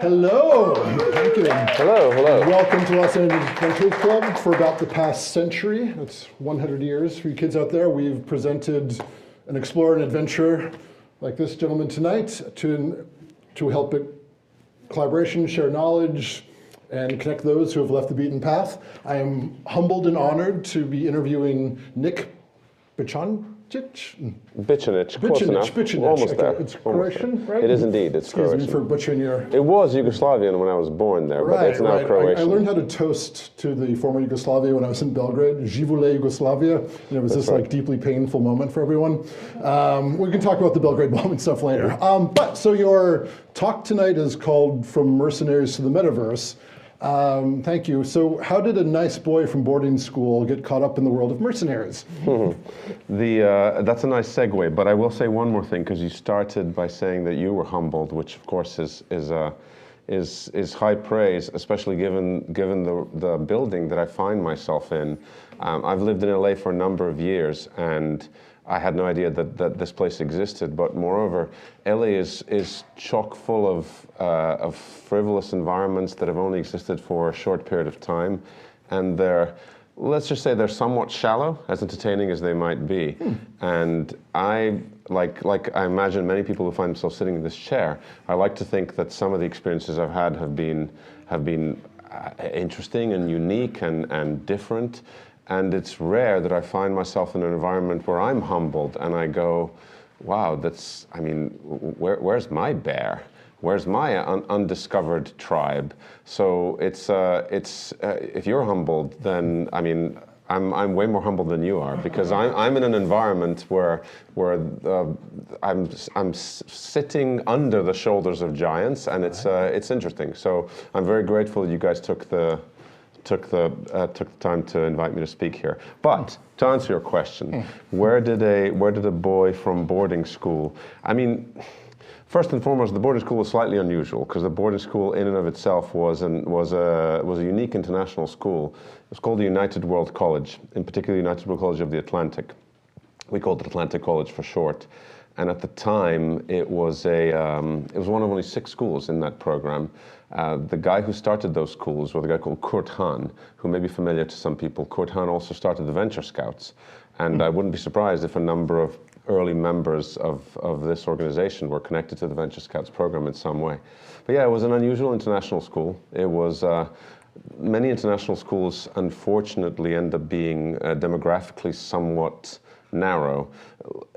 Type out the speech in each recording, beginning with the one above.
Hello. Thank you. Hello, hello. Welcome to Los Angeles Adventure Club. For about the past century, it's 100 years for you kids out there, we've presented an explore and adventure like this gentleman tonight to help it collaboration, share knowledge, and connect those who have left the beaten path. I am humbled and honored to be interviewing Nick Bićanić. Bićanić, close enough. Bićanić. Almost Okay. there. It's Croatian, right? It is indeed, it's Excuse Croatian. me for butchering your... It was Yugoslavian when I was born there, but it's now Croatian. I learned how to toast to the former Yugoslavia when I was in Belgrade, Živule Yugoslavia, and it was like deeply painful moment for everyone. We can talk about the Belgrade moment stuff later. So your talk tonight is called From Mercenaries to the Metaverse. Thank you. So how did a nice boy from boarding school get caught up in the world of mercenaries? That's a nice segue, but I will say one more thing, because you started by saying that you were humbled, which of course is high praise, especially given the building that I find myself in. I've lived in LA for a number of years, and I had no idea that this place existed, but moreover, LA is chock full of frivolous environments that have only existed for a short period of time, and let's just say they're somewhat shallow, as entertaining as they might be. And like I imagine many people who find themselves sitting in this chair, I like to think that some of the experiences I've had have been interesting and unique and different. And it's rare that I find myself in an environment where I'm humbled and I go, wow, where's my bear? Where's my undiscovered tribe? So if you're humbled, then I'm way more humbled than you are, because I'm in an environment where I'm sitting under the shoulders of giants, and it's interesting. So I'm very grateful that you guys took the time to invite me to speak here. But to answer your question, where did a boy from boarding school? First and foremost, the boarding school was slightly unusual, because the boarding school in and of itself was a unique international school. It was called the United World College, in particular United World College of the Atlantic. We called it Atlantic College for short. And at the time, it was one of only 6 schools in that program. The guy who started those schools was a guy called Kurt Hahn, who may be familiar to some people. Kurt Hahn also started the Venture Scouts. And I wouldn't be surprised if a number of early members of this organization were connected to the Venture Scouts program in some way. But yeah, it was an unusual international school. It was, many international schools unfortunately end up being demographically somewhat narrow.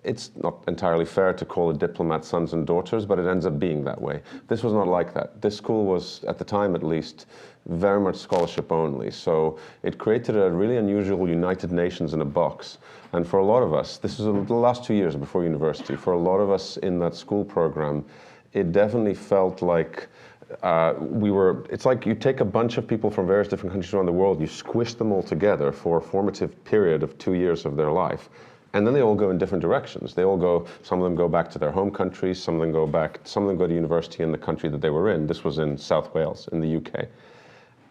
It's not entirely fair to call it diplomat sons and daughters, but it ends up being that way. This was not like that. This school was, at the time at least, very much scholarship only. So it created a really unusual United Nations in a box. And for a lot of us, this was the last 2 years before university, for a lot of us in that school program, it definitely felt like it's like you take a bunch of people from various different countries around the world, you squish them all together for a formative period of 2 years of their life. And then they all go in different directions. They all go, some of them go back to their home countries, some of them go to university in the country that they were in. This was in South Wales, in the UK.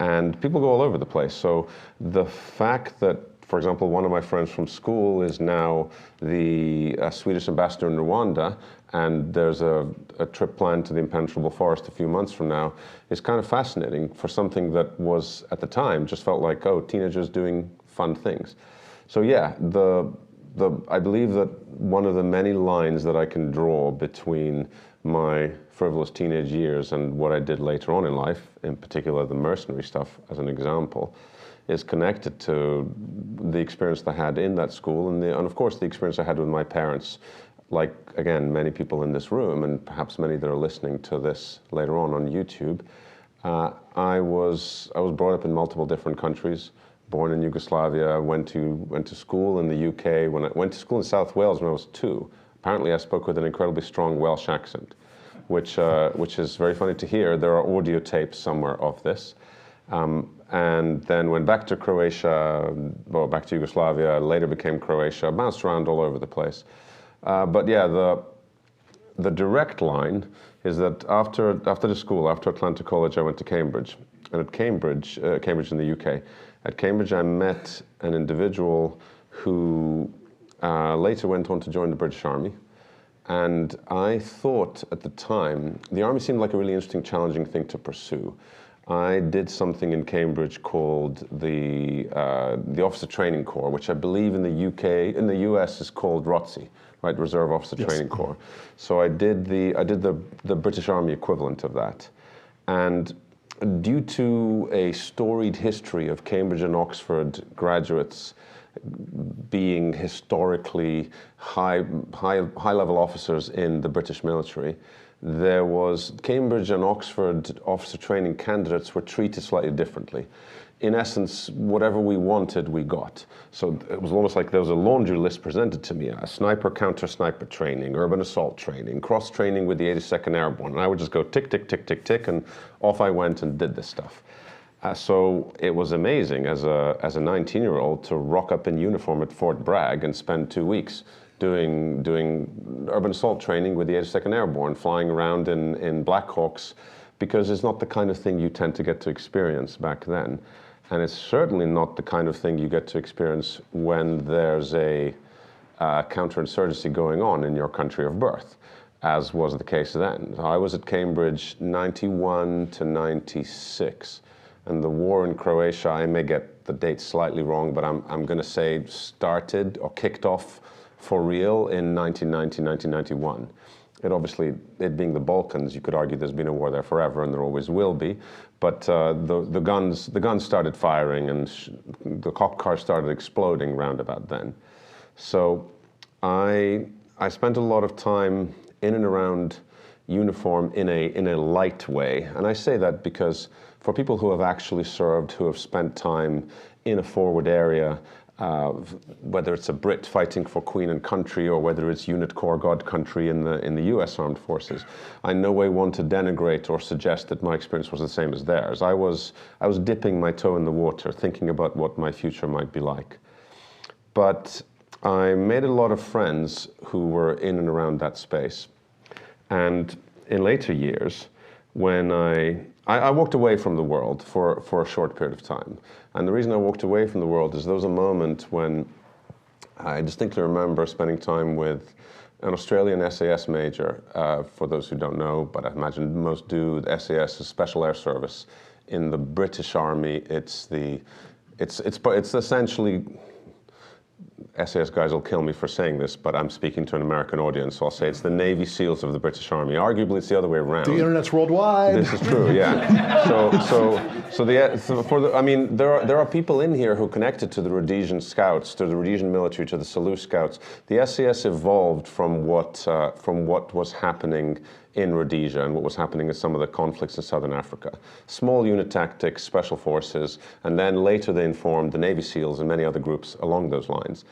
And people go all over the place. So the fact that, for example, one of my friends from school is now the Swedish ambassador in Rwanda, and there's a trip planned to the impenetrable forest a few months from now, is kind of fascinating for something that was, at the time, just felt like, oh, teenagers doing fun things. So yeah, I believe that one of the many lines that I can draw between my frivolous teenage years and what I did later on in life, in particular the mercenary stuff as an example, is connected to the experience that I had in that school and of course the experience I had with my parents. Like, again, many people in this room, and perhaps many that are listening to this later on YouTube, I was brought up in multiple different countries. Born in Yugoslavia, went to school in the UK. When I went to school in South Wales when I was 2, apparently I spoke with an incredibly strong Welsh accent, which is very funny to hear. There are audio tapes somewhere of this. And then went back to Croatia, well, back to Yugoslavia, later became Croatia, bounced around all over the place. But yeah, the direct line is that after the school, after Atlantic College, I went to Cambridge. And at Cambridge in the UK, at Cambridge I met an individual who later went on to join the British Army. And I thought at the time, the Army seemed like a really interesting, challenging thing to pursue. I did something in Cambridge called the Officer Training Corps, which I believe in the UK, in the US is called ROTC, right, Reserve Officer Training Corps. So I did the British Army equivalent of that. And due to a storied history of Cambridge and Oxford graduates being historically high-level officers in the British military, there was Cambridge and Oxford officer training candidates were treated slightly differently. In essence, whatever we wanted, we got. So it was almost like there was a laundry list presented to me: sniper, counter-sniper training, urban assault training, cross-training with the 82nd Airborne. And I would just go tick, tick, tick, tick, tick, and off I went and did this stuff. So it was amazing as a 19-year-old to rock up in uniform at Fort Bragg and spend 2 weeks doing urban assault training with the 82nd Airborne, flying around in Black Hawks, because it's not the kind of thing you tend to get to experience back then. And it's certainly not the kind of thing you get to experience when there's a counterinsurgency going on in your country of birth, as was the case then. I was at Cambridge 91 to 96. And the war in Croatia, I may get the dates slightly wrong, but I'm going to say started or kicked off for real in 1990, 1991. It being the Balkans, you could argue there's been a war there forever, and there always will be. But the guns started firing, and the cop cars started exploding round about then. So I spent a lot of time in and around uniform in a light way, and I say that because for people who have actually served, who have spent time in a forward area, whether it's a Brit fighting for Queen and Country or whether it's Unit Corps God Country in the US Armed Forces, I in no way want to denigrate or suggest that my experience was the same as theirs. I was dipping my toe in the water, thinking about what my future might be like. But I made a lot of friends who were in and around that space. And in later years, when I walked away from the world for a short period of time. And the reason I walked away from the world is there was a moment when I distinctly remember spending time with an Australian SAS major. For those who don't know, but I imagine most do, the SAS is Special Air Service. In the British Army, it's essentially, SAS guys will kill me for saying this, but I'm speaking to an American audience, so I'll say it's the Navy SEALs of the British Army. Arguably, it's the other way around. The internet's worldwide. This is true, yeah. There are people in here who connected to the Rhodesian Scouts, to the Rhodesian military, to the Selous Scouts. The SAS evolved from what was happening in Rhodesia and what was happening in some of the conflicts in Southern Africa. Small unit tactics, special forces, and then later they informed the Navy SEALs and many other groups along those lines.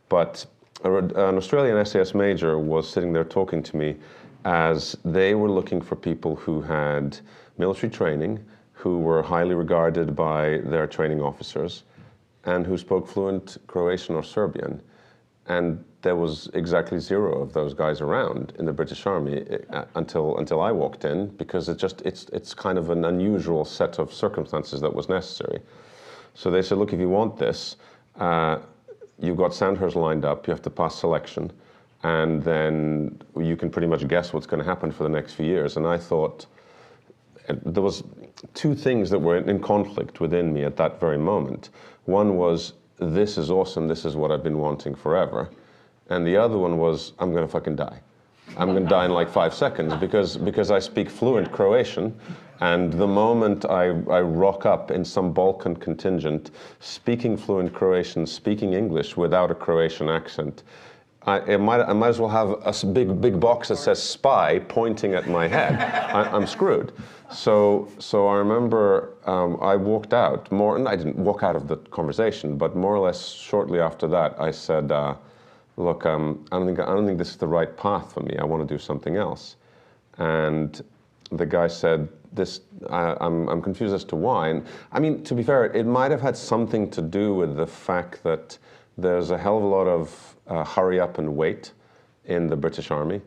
But an Australian SAS major was sitting there talking to me as they were looking for people who had military training, who were highly regarded by their training officers, and who spoke fluent Croatian or Serbian. And there was exactly zero of those guys around in the British Army until I walked in, because it's kind of an unusual set of circumstances that was necessary. So they said, look, if you want this, you've got Sandhurst lined up, you have to pass selection, and then you can pretty much guess what's going to happen for the next few years. And I thought, there was two things that were in conflict within me at that very moment. One was, this is awesome, this is what I've been wanting forever. And the other one was, I'm going to fucking die. I'm going to die in like 5 seconds because I speak fluent Croatian. And the moment I rock up in some Balkan contingent, speaking fluent Croatian, speaking English without a Croatian accent, I might as well have a big box that says spy pointing at my head. I'm screwed. So I remember I walked out, and I didn't walk out of the conversation, but more or less shortly after that, I said, look, I don't think this is the right path for me. I want to do something else. And the guy said, I'm confused as to why. And I mean, to be fair, it might have had something to do with the fact that there's a hell of a lot of hurry up and wait in the British Army.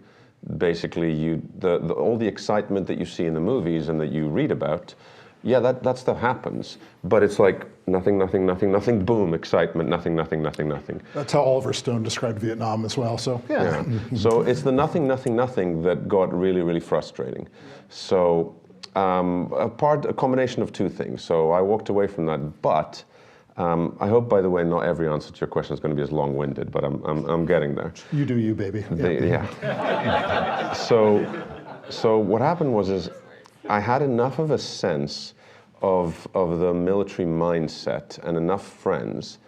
Basically, all the excitement that you see in the movies and that you read about yeah, that stuff happens, but it's like nothing, nothing, nothing, nothing, boom, excitement, nothing, nothing, nothing, nothing. That's how Oliver Stone described Vietnam as well, so yeah. So it's the nothing, nothing, nothing that got really, really frustrating. So a combination of two things. So I walked away from that, but I hope, by the way, not every answer to your question is going to be as long-winded, but I'm getting there. You do you, baby. Yeah. So what happened was I had enough of a sense of the military mindset and enough friends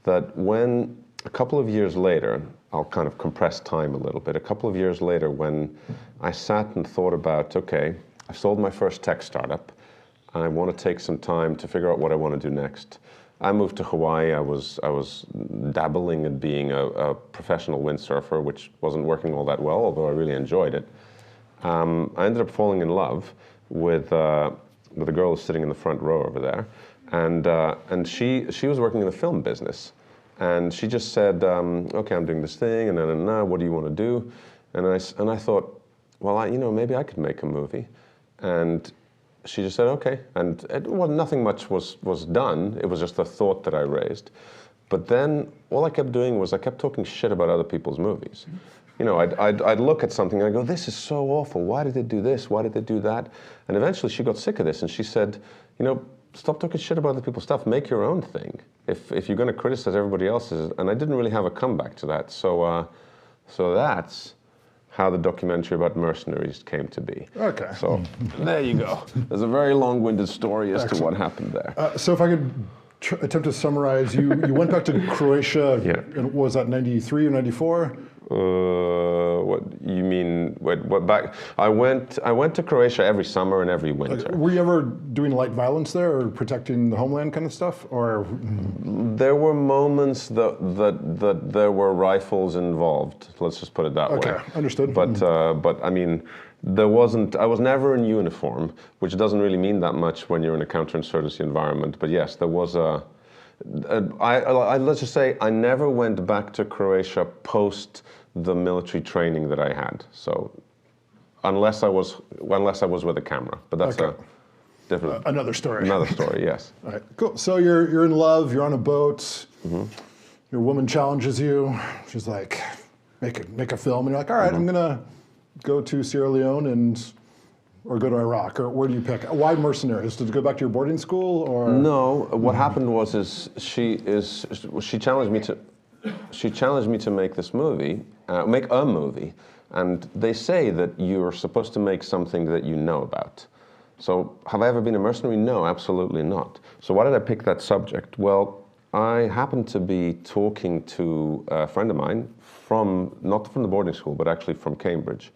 that when a couple of years later, I'll kind of compress time a little bit, a couple of years later when I sat and thought about, okay, I've sold my first tech startup, I want to take some time to figure out what I want to do next. I moved to Hawaii. I was dabbling in being a professional windsurfer, which wasn't working all that well, although I really enjoyed it. I ended up falling in love with a girl who's sitting in the front row over there, and she was working in the film business, and she just said, "Okay, I'm doing this thing, and then what do you want to do?" And I thought, well, maybe I could make a movie, and she just said, okay, and nothing much was done. It was just a thought that I raised. But then all I kept doing was I kept talking shit about other people's movies. I'd look at something and I'd go, this is so awful. Why did they do this? Why did they do that? And eventually she got sick of this and she said, stop talking shit about other people's stuff. Make your own thing. If you're going to criticize everybody else's, and I didn't really have a comeback to that. So that's how the documentary about Mercenaries came to be. Okay. So there you go. There's a very long-winded story as to what happened there. So if I could attempt to summarize, you went back to Croatia, and was that 93 or 94? What you mean? What back? I went to Croatia every summer and every winter. Were you ever doing light violence there, or protecting the homeland kind of stuff, or? There were moments that there were rifles involved. Let's just put it that way. Okay, understood. But I mean, there wasn't. I was never in uniform, which doesn't really mean that much when you're in a counterinsurgency environment. But yes, there was a. Let's just say I never went back to Croatia post the military training that I had. So unless I was with a camera, but that's a different another story. Another story, yes. All right, cool. So you're in love. You're on a boat. Mm-hmm. Your woman challenges you. She's like, make a film, and you're like, all right, I'm gonna go to Sierra Leone or go to Iraq, or where do you pick? Why Mercenaries? Did you go back to your boarding school, or? No. What happened was she challenged me to make this movie, make a movie, and they say that you're supposed to make something that you know about. So have I ever been a mercenary? No, absolutely not. So why did I pick that subject? Well, I happened to be talking to a friend of mine not from the boarding school, but actually from Cambridge.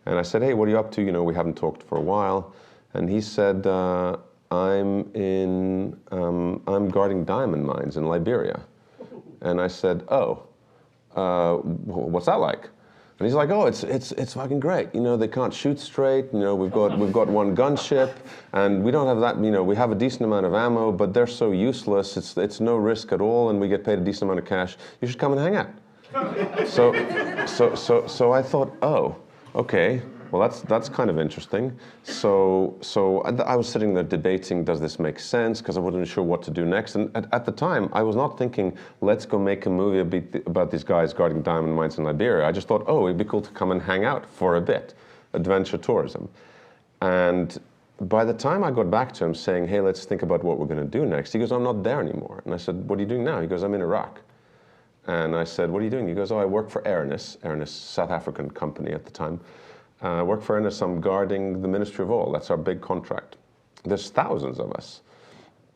And I said, hey, what are you up to? We haven't talked for a while. And he said, I'm guarding diamond mines in Liberia. And I said, oh, what's that like? And he's like, oh, it's fucking great. They can't shoot straight. We've got one gunship, and we don't have that. We have a decent amount of ammo, but they're so useless. It's no risk at all, and we get paid a decent amount of cash. You should come and hang out. So I thought, oh. Okay, well that's kind of interesting. So I was sitting there debating, does this make sense? Because I wasn't sure what to do next. And at the time, I was not thinking, let's go make a movie about these guys guarding diamond mines in Liberia. I just thought, oh, it'd be cool to come and hang out for a bit, adventure tourism. And by the time I got back to him saying, hey, let's think about what we're going to do next, he goes, I'm not there anymore. And I said, what are you doing now? He goes, I'm in Iraq. And I said, what are you doing? He goes, oh, I work for Airness, South African company at the time. I work for Airness, I'm guarding the Ministry of Oil. That's our big contract. There's thousands of us.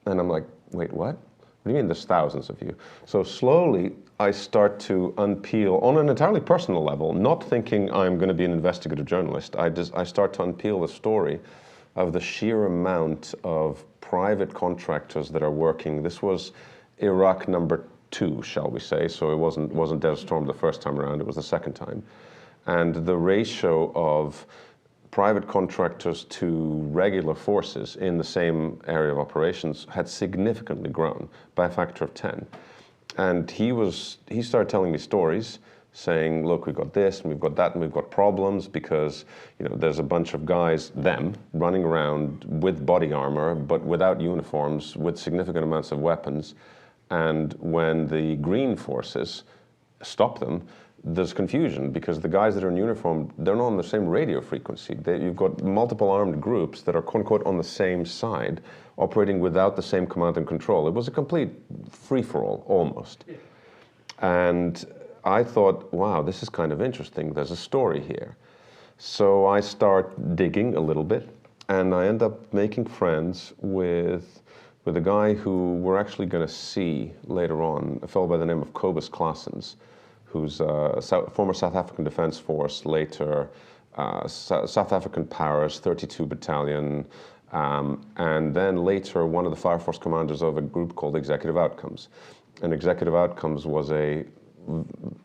And I'm like, wait, what? What do you mean there's thousands of you? So slowly, I start to unpeel, on an entirely personal level, not thinking I'm going to be an investigative journalist. I start to unpeel the story of the sheer amount of private contractors that are working. This was Iraq number 2, shall we say, so it wasn't Desert Storm the first time around, it was the second time. And the ratio of private contractors to regular forces in the same area of operations had significantly grown by a factor of 10. And he started telling me stories saying, look, we've got this, and we've got that, and we've got problems because, you know, there's a bunch of guys, them, running around with body armor, but without uniforms, with significant amounts of weapons. And when the green forces stop them, there's confusion because the guys that are in uniform, they're not on the same radio frequency. You've got multiple armed groups that are quote unquote on the same side, operating without the same command and control. It was a complete free-for-all, almost. Yeah. And I thought, wow, this is kind of interesting. There's a story here. So I start digging a little bit, and I end up making friends with a guy who we're actually going to see later on, a fellow by the name of Cobus Claessens, who's a former South African Defence Force, later South African Powers, 32 Battalion, and then later one of the Fire Force commanders of a group called Executive Outcomes. And Executive Outcomes was a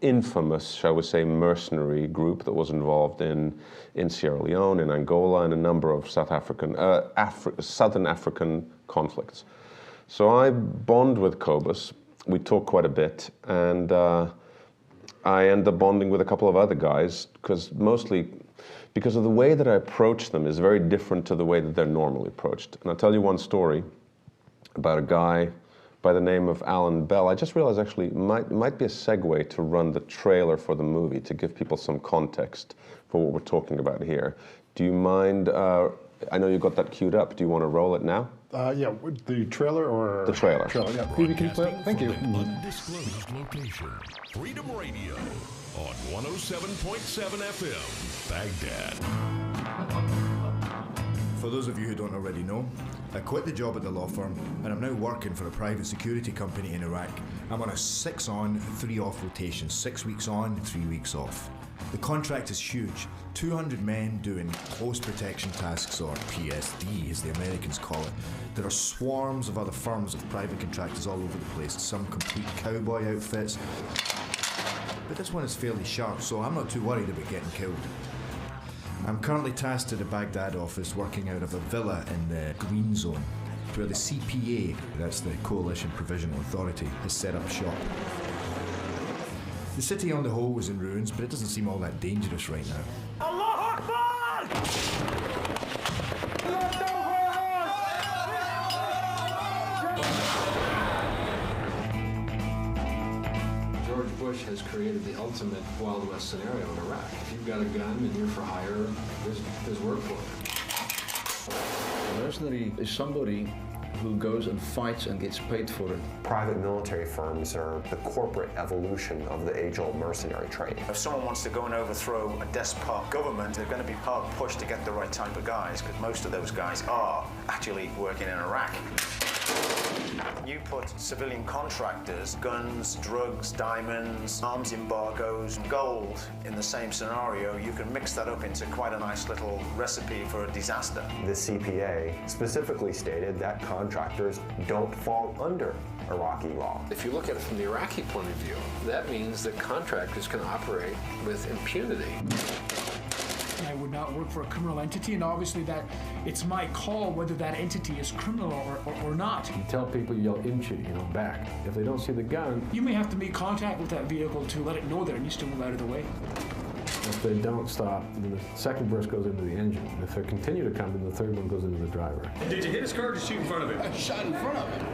infamous, shall we say, mercenary group that was involved in Sierra Leone, in Angola, and a number of South African, Southern African conflicts. So I bond with Cobus. We talk quite a bit, and I end up bonding with a couple of other guys, mostly because of the way that I approach them is very different to the way that they're normally approached. And I'll tell you one story about a guy by the name of Alan Bell. I just realized actually it might be a segue to run the trailer for the movie to give people some context for what we're talking about here. Do you mind, I know you've got that queued up, do you want to roll it now? Yeah, the trailer or? The trailer. Yeah, Phoebe, can you play it? Thank you. Undisclosed location. Freedom Radio on 107.7 FM, Baghdad. For those of you who don't already know, I quit the job at the law firm and I'm now working for a private security company in Iraq. I'm on a 6 on, 3 off rotation, 6 weeks on, 3 weeks off. The contract is huge, 200 men doing close protection tasks, or PSD as the Americans call it. There are swarms of other firms of private contractors all over the place, some complete cowboy outfits. But this one is fairly sharp, so I'm not too worried about getting killed. I'm currently tasked at the Baghdad office working out of a villa in the Green Zone, where the CPA, that's the Coalition Provisional Authority, has set up shop. The city on the whole is in ruins, but it doesn't seem all that dangerous right now. Allah Akbar! George Bush has created the ultimate Wild West scenario in Iraq. If you've got a gun and you're for hire, there's work for it. A mercenary is somebody who goes and fights and gets paid for it. Private military firms are the corporate evolution of the age-old mercenary trade. If someone wants to go and overthrow a despot government, they're going to be hard pushed to get the right type of guys, because most of those guys are actually working in Iraq. You put civilian contractors, guns, drugs, diamonds, arms embargoes, and gold in the same scenario, you can mix that up into quite a nice little recipe for a disaster. The CPA specifically stated that contractors don't fall under Iraqi law. If you look at it from the Iraqi point of view, that means that contractors can operate with impunity. I would not work for a criminal entity, and obviously that it's my call whether that entity is criminal or not. You tell people you'll inch it, back. If they don't see the gun, you may have to make contact with that vehicle to let it know that it needs to move out of the way. If they don't stop, then the second burst goes into the engine. And if they continue to come, then the third one goes into the driver. Did you hit his car or just shoot in front of it? I shot in front of him.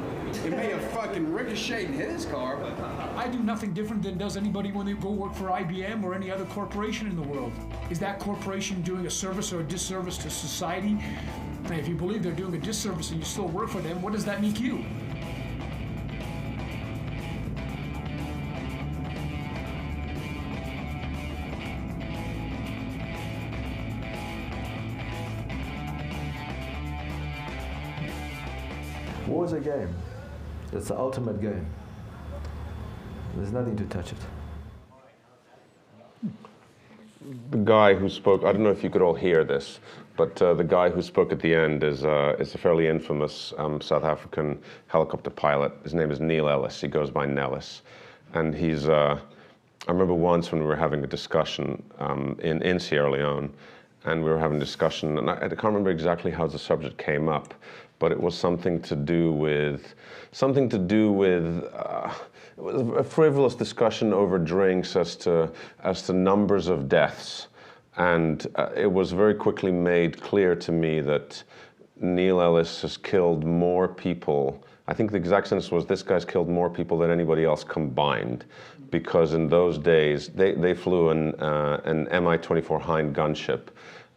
It may have fucking ricocheted and hit his car, but I do nothing different than does anybody when they go work for IBM or any other corporation in the world. Is that corporation doing a service or a disservice to society? And if you believe they're doing a disservice and you still work for them, what does that make you? War is a game. It's the ultimate game. There's nothing to touch it. The guy who spoke, I don't know if you could all hear this, but the guy who spoke at the end is a fairly infamous South African helicopter pilot. His name is Neil Ellis. He goes by Nellis. And he's, I remember once when we were having a discussion in Sierra Leone, and we were having a discussion, and I can't remember exactly how the subject came up, but it was something to do with it was a frivolous discussion over drinks as to numbers of deaths. And it was very quickly made clear to me that Neil Ellis has killed more people. I think the exact sentence was, this guy's killed more people than anybody else combined. Because in those days, they flew an Mi-24 Hind gunship,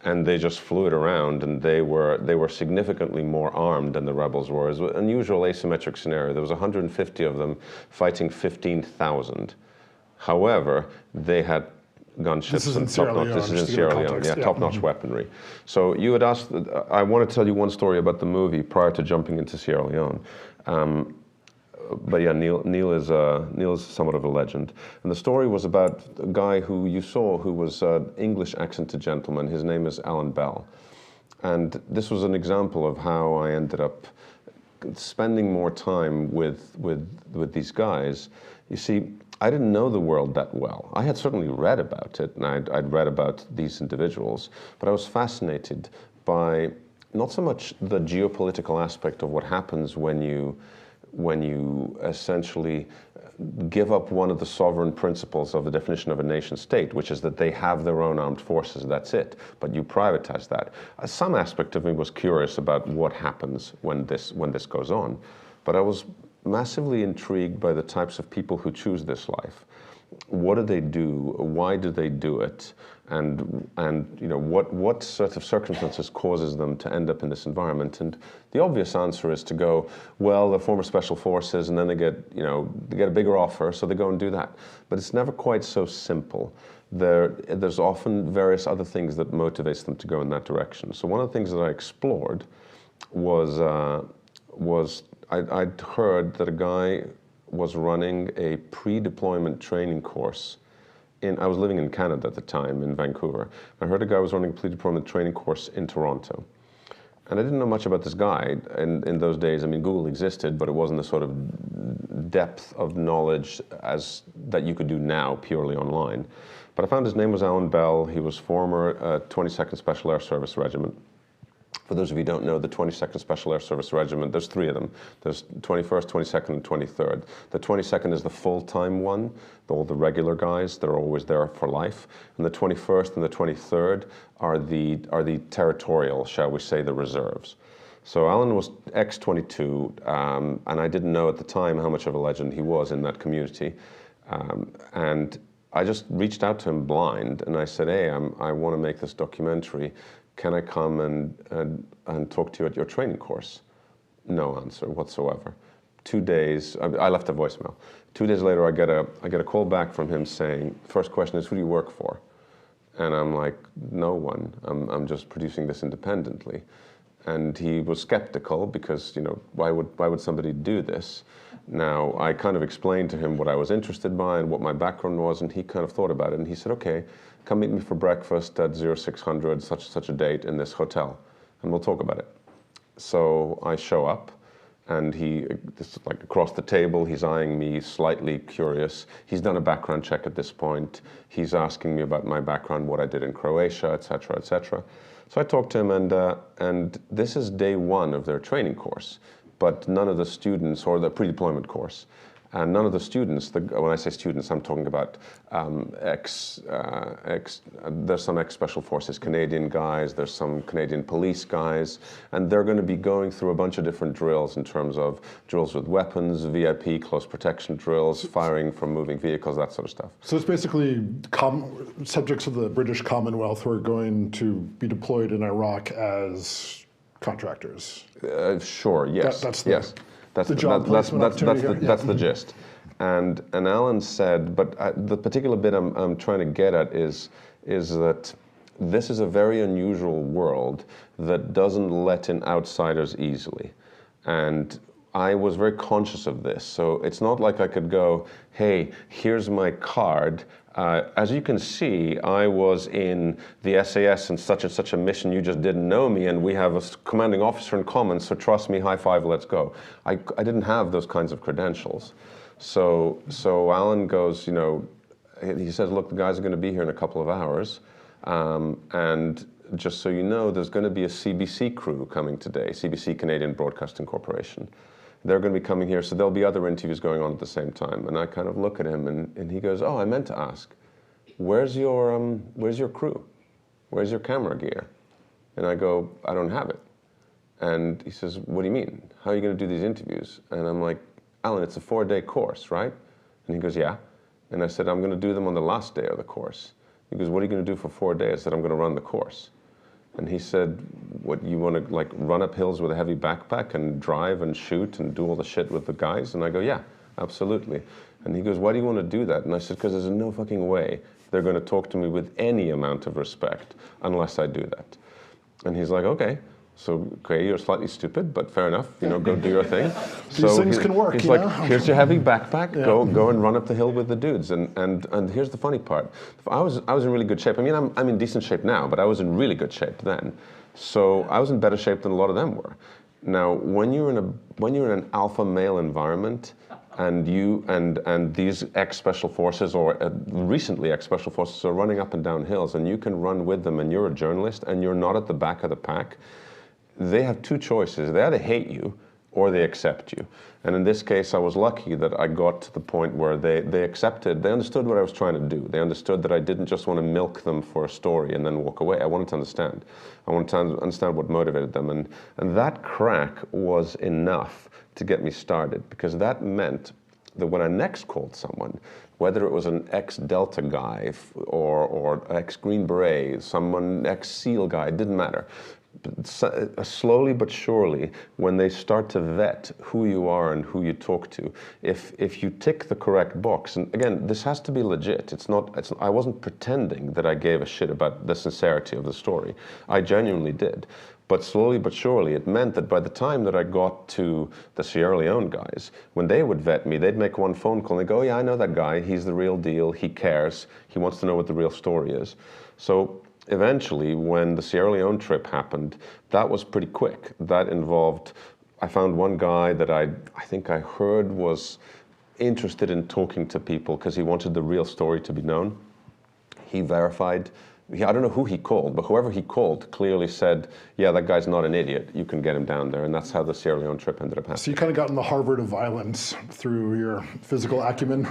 and they just flew it around, and they were significantly more armed than the rebels were. It was an unusual asymmetric scenario. There was 150 of them fighting 15,000. However, they had gunships. This is in Sierra Leone. This is in Sierra Leone, yeah, top-notch weaponry. So you had asked, I want to tell you one story about the movie prior to jumping into Sierra Leone. But yeah, Neil is somewhat of a legend. And the story was about a guy who you saw who was an English accented gentleman. His name is Alan Bell. And this was an example of how I ended up spending more time with these guys. You see, I didn't know the world that well. I had certainly read about it, and I'd read about these individuals, but I was fascinated by not so much the geopolitical aspect of what happens when you essentially give up one of the sovereign principles of the definition of a nation state, which is that they have their own armed forces, that's it, but you privatize that. Some aspect of me was curious about what happens when this goes on, but I was massively intrigued by the types of people who choose this life. What do they do? Why do they do it? And you know, what sort of circumstances causes them to end up in this environment? And the obvious answer is to go, well, they're former special forces, and then they get a bigger offer, so they go and do that. But it's never quite so simple. There's often various other things that motivates them to go in that direction. So one of the things that I explored was I'd heard that a guy was running a pre-deployment training course. I was living in Canada at the time, in Vancouver. I heard a guy was running a pre-deployment training course in Toronto. And I didn't know much about this guy in those days. I mean, Google existed, but it wasn't the sort of depth of knowledge that you could do now purely online. But I found his name was Alan Bell. He was former 22nd Special Air Service Regiment. For those of you who don't know, the 22nd Special Air Service Regiment, there's three of them. There's 21st, 22nd, and 23rd. The 22nd is the full-time one, all the regular guys. They're always there for life. And the 21st and the 23rd are the territorial, shall we say, the reserves. So Alan was ex-22, and I didn't know at the time how much of a legend he was in that community. And I just reached out to him blind, and I said, hey, I want to make this documentary. Can I come and talk to you at your training course? No answer whatsoever. 2 days, I left a voicemail. 2 days later, I get a call back from him saying, first question is, who do you work for? And I'm like, no one. I'm just producing this independently. And he was skeptical because, you know, why would somebody do this? Now, I kind of explained to him what I was interested by and what my background was, and he kind of thought about it, and he said, okay, come meet me for breakfast at 0600, such a date in this hotel, and we'll talk about it. So I show up, and this is like across the table, he's eyeing me slightly curious. He's done a background check at this point. He's asking me about my background, what I did in Croatia, et cetera, et cetera. So I talked to him, and this is day one of their training course, but none of the students, or the pre-deployment course, and none of the students, when I say students, I'm talking about there's some ex-Special Forces Canadian guys, there's some Canadian police guys, and they're going to be going through a bunch of different drills in terms of drills with weapons, VIP, close protection drills, firing from moving vehicles, that sort of stuff. So it's basically subjects of the British Commonwealth who are going to be deployed in Iraq as contractors. Sure, yes. That's the gist. And Alan said, but the particular bit I'm trying to get at is that this is a very unusual world that doesn't let in outsiders easily. And I was very conscious of this. So it's not like I could go, hey, here's my card. As you can see, I was in the SAS and such a mission. You just didn't know me, and we have a commanding officer in common, so trust me, high five, let's go. I didn't have those kinds of credentials. So Alan goes, you know, he says, look, the guys are going to be here in a couple of hours, and just so you know, there's going to be a CBC crew coming today, CBC, Canadian Broadcasting Corporation. they're going to be coming here, so there'll be other interviews going on at the same time. And I kind of look at him, and he goes, oh, I meant to ask, where's your crew? Where's your camera gear? And I go, I don't have it. And he says, what do you mean? How are you going to do these interviews? And I'm like, Alan, it's a 4-day course, right? And he goes, yeah. And I said, I'm going to do them on the last day of the course. He goes, what are you going to do for 4 days? I said, I'm going to run the course. And he said, what, you want to like run up hills with a heavy backpack and drive and shoot and do all the shit with the guys? And I go, yeah, absolutely. And he goes, why do you want to do that? And I said, because there's no fucking way they're going to talk to me with any amount of respect unless I do that. And he's like, okay. So, okay, you're slightly stupid, but fair enough. You know, go do your thing. These things can work. He's you like, know? here's your heavy backpack. Yeah. Go and run up the hill with the dudes. And here's the funny part. I was in really good shape. I mean, I'm in decent shape now, but I was in really good shape then. So I was in better shape than a lot of them were. Now, when you're in an alpha male environment, and these ex-special forces or recently ex-special forces are running up and down hills, and you can run with them, and you're a journalist, and you're not at the back of the pack. They have two choices. They either hate you or they accept you. And in this case, I was lucky that I got to the point where they accepted, they understood what I was trying to do. They understood that I didn't just want to milk them for a story and then walk away. I wanted to understand. I wanted to understand what motivated them. And that crack was enough to get me started, because that meant that when I next called someone, whether it was an ex-Delta guy or ex-Green Beret, someone ex-SEAL guy, it didn't matter. Slowly but surely, when they start to vet who you are and who you talk to, if you tick the correct box, and again, this has to be legit. I wasn't pretending that I gave a shit about the sincerity of the story. I genuinely did. But slowly but surely, it meant that by the time that I got to the Sierra Leone guys, when they would vet me, they'd make one phone call and they go, oh, yeah, I know that guy. He's the real deal. He cares. He wants to know what the real story is. So eventually, when the Sierra Leone trip happened, that was pretty quick. That involved, I found one guy that I think I heard was interested in talking to people because he wanted the real story to be known. He verified. I don't know who he called, but whoever he called clearly said, yeah, that guy's not an idiot. You can get him down there. And that's how the Sierra Leone trip ended up happening. So you kind of got in the Harvard of violence through your physical acumen?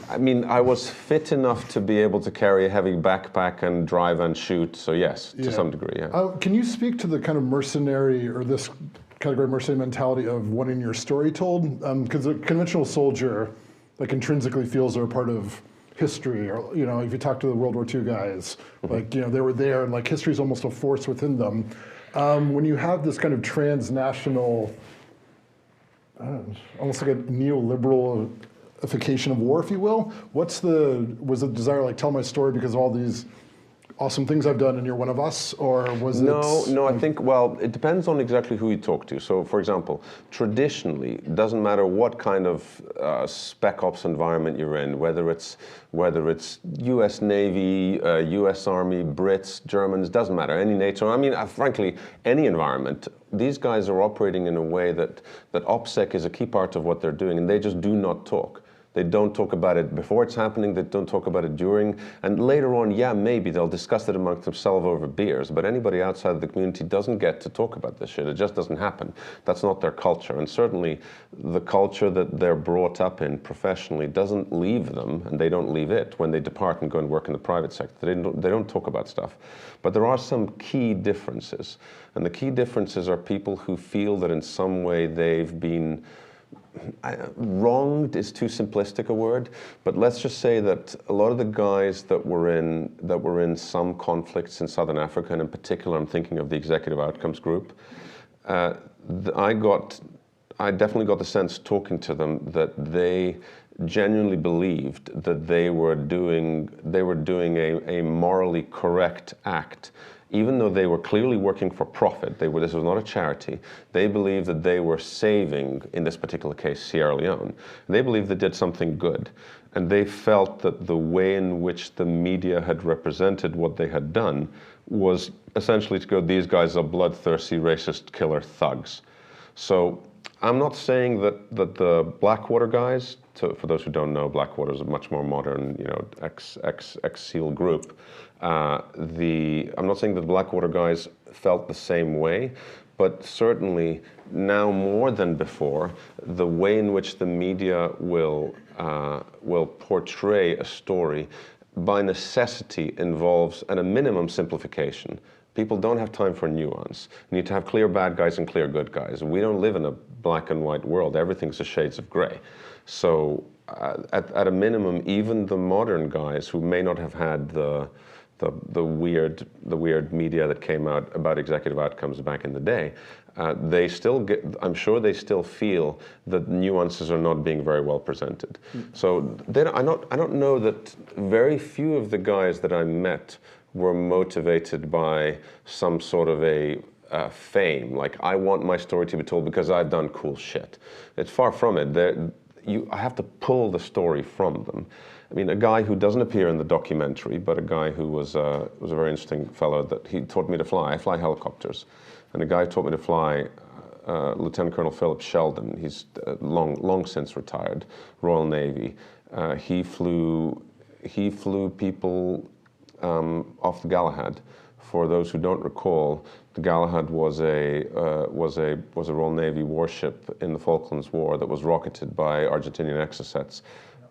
I mean, I was fit enough to be able to carry a heavy backpack and drive and shoot. So yes, to some degree, yeah. Can you speak to the kind of mercenary, or this category mercenary mentality of wanting your story told? Because a conventional soldier, like, intrinsically feels they're a part of history, or, you know, if you talk to the World War II guys, like, you know, they were there, and like history is almost a force within them. When you have this kind of transnational, almost like a neoliberalification of war, if you will, was the desire, like, tell my story because of all these awesome things I've done and you're one of us, or was it? No, I think, well, it depends on exactly who you talk to. So, for example, traditionally, it doesn't matter what kind of spec ops environment you're in, whether it's U.S. Navy, U.S. Army, Brits, Germans, doesn't matter, any NATO, I mean, frankly, any environment. These guys are operating in a way that OPSEC is a key part of what they're doing, and they just do not talk. They don't talk about it before it's happening, they don't talk about it during, and later on, yeah, maybe they'll discuss it amongst themselves over beers, but anybody outside of the community doesn't get to talk about this shit. It just doesn't happen. That's not their culture, and certainly the culture that they're brought up in professionally doesn't leave them, and they don't leave it when they depart and go and work in the private sector. They don't talk about stuff. But there are some key differences, and the key differences are people who feel that in some way they've been wronged is too simplistic a word, but let's just say that a lot of the guys that were in some conflicts in Southern Africa, and in particular I'm thinking of the Executive Outcomes Group, I definitely got the sense talking to them that they genuinely believed that they were doing a morally correct act. Even though they were clearly working for profit, this was not a charity, they believed that they were saving, in this particular case, Sierra Leone. They believed they did something good. And they felt that the way in which the media had represented what they had done was essentially to go, these guys are bloodthirsty, racist, killer thugs. So I'm not saying that the Blackwater guys, for those who don't know, Blackwater is a much more modern, you know, ex-SEAL group. I'm not saying that the Blackwater guys felt the same way, but certainly now more than before, the way in which the media will portray a story by necessity involves, at a minimum, simplification. People don't have time for nuance. You need to have clear bad guys and clear good guys. We don't live in a black and white world. Everything's a shades of gray. So at a minimum, even the modern guys who may not have had the weird media that came out about executive outcomes back in the day, they still get, I'm sure they still feel that nuances are not being very well presented. So I don't know that very few of the guys that I met were motivated by some sort of a fame, like I want my story to be told because I've done cool shit. It's far from it. I have to pull the story from them. I mean, a guy who doesn't appear in the documentary, but a guy who was a very interesting fellow, that he taught me to fly. I fly helicopters, and a guy who taught me to fly, Lieutenant Colonel Philip Sheldon. He's long since retired, Royal Navy. He flew people off the Galahad. For those who don't recall, the Galahad was a Royal Navy warship in the Falklands War that was rocketed by Argentinian exocets,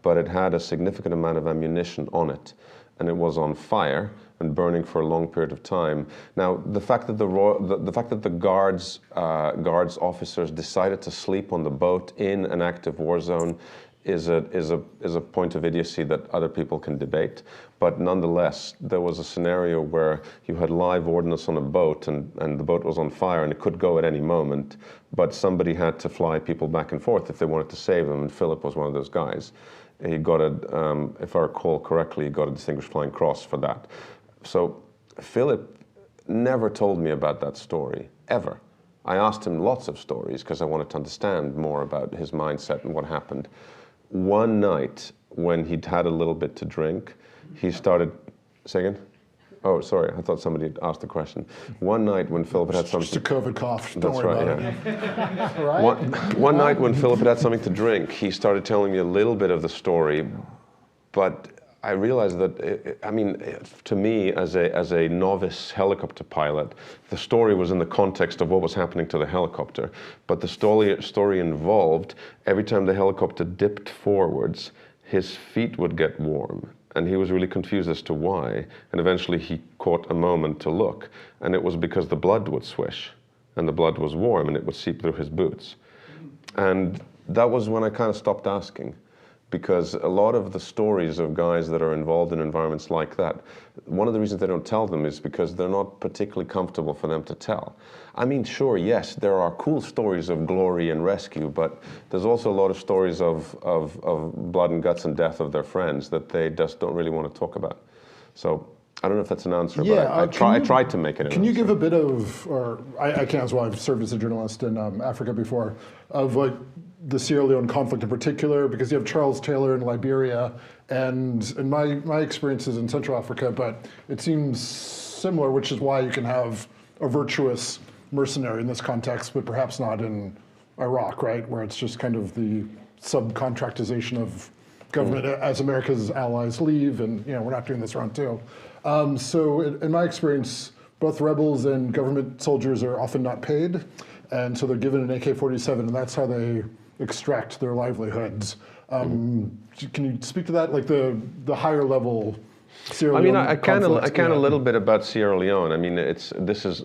but it had a significant amount of ammunition on it, and it was on fire and burning for a long period of time. Now, the fact that the guards officers decided to sleep on the boat in an active war zone is a point of idiocy that other people can debate. But nonetheless, there was a scenario where you had live ordnance on a boat and the boat was on fire and it could go at any moment, but somebody had to fly people back and forth if they wanted to save them, and Philip was one of those guys. He got if I recall correctly, he got a Distinguished Flying Cross for that. So Philip never told me about that story, ever. I asked him lots of stories because I wanted to understand more about his mindset and what happened. One night, when he'd had a little bit to drink, he started, say again? Oh, sorry, I thought somebody had asked the question. One night when Philip had something... Just a COVID cough, don't That's worry right, about yeah. it. Right? One night when Philip had something to drink, he started telling me a little bit of the story, but I realized that, to me, as a novice helicopter pilot, the story was in the context of what was happening to the helicopter. But the story involved, every time the helicopter dipped forwards, his feet would get warm. And he was really confused as to why. And eventually he caught a moment to look. And it was because the blood would swish. And the blood was warm and it would seep through his boots. And that was when I kind of stopped asking. Because a lot of the stories of guys that are involved in environments like that, one of the reasons they don't tell them is because they're not particularly comfortable for them to tell. I mean, sure, yes, there are cool stories of glory and rescue, but there's also a lot of stories of blood and guts and death of their friends that they just don't really want to talk about. So I don't know if that's an answer, but I tried to make it an answer. Can you give a bit of, or I can as well, I've served as a journalist in Africa before, of like the Sierra Leone conflict in particular, because you have Charles Taylor in Liberia, and in my experiences in Central Africa, but it seems similar, which is why you can have a virtuous mercenary in this context, but perhaps not in Iraq, right, where it's just kind of the subcontractization of government as America's allies leave, and we're not doing this round two. So in my experience, both rebels and government soldiers are often not paid, and so they're given an AK-47, and that's how they extract their livelihoods. Can you speak to that, like the higher level Sierra Leone conflict? I can a little bit about Sierra Leone. I mean,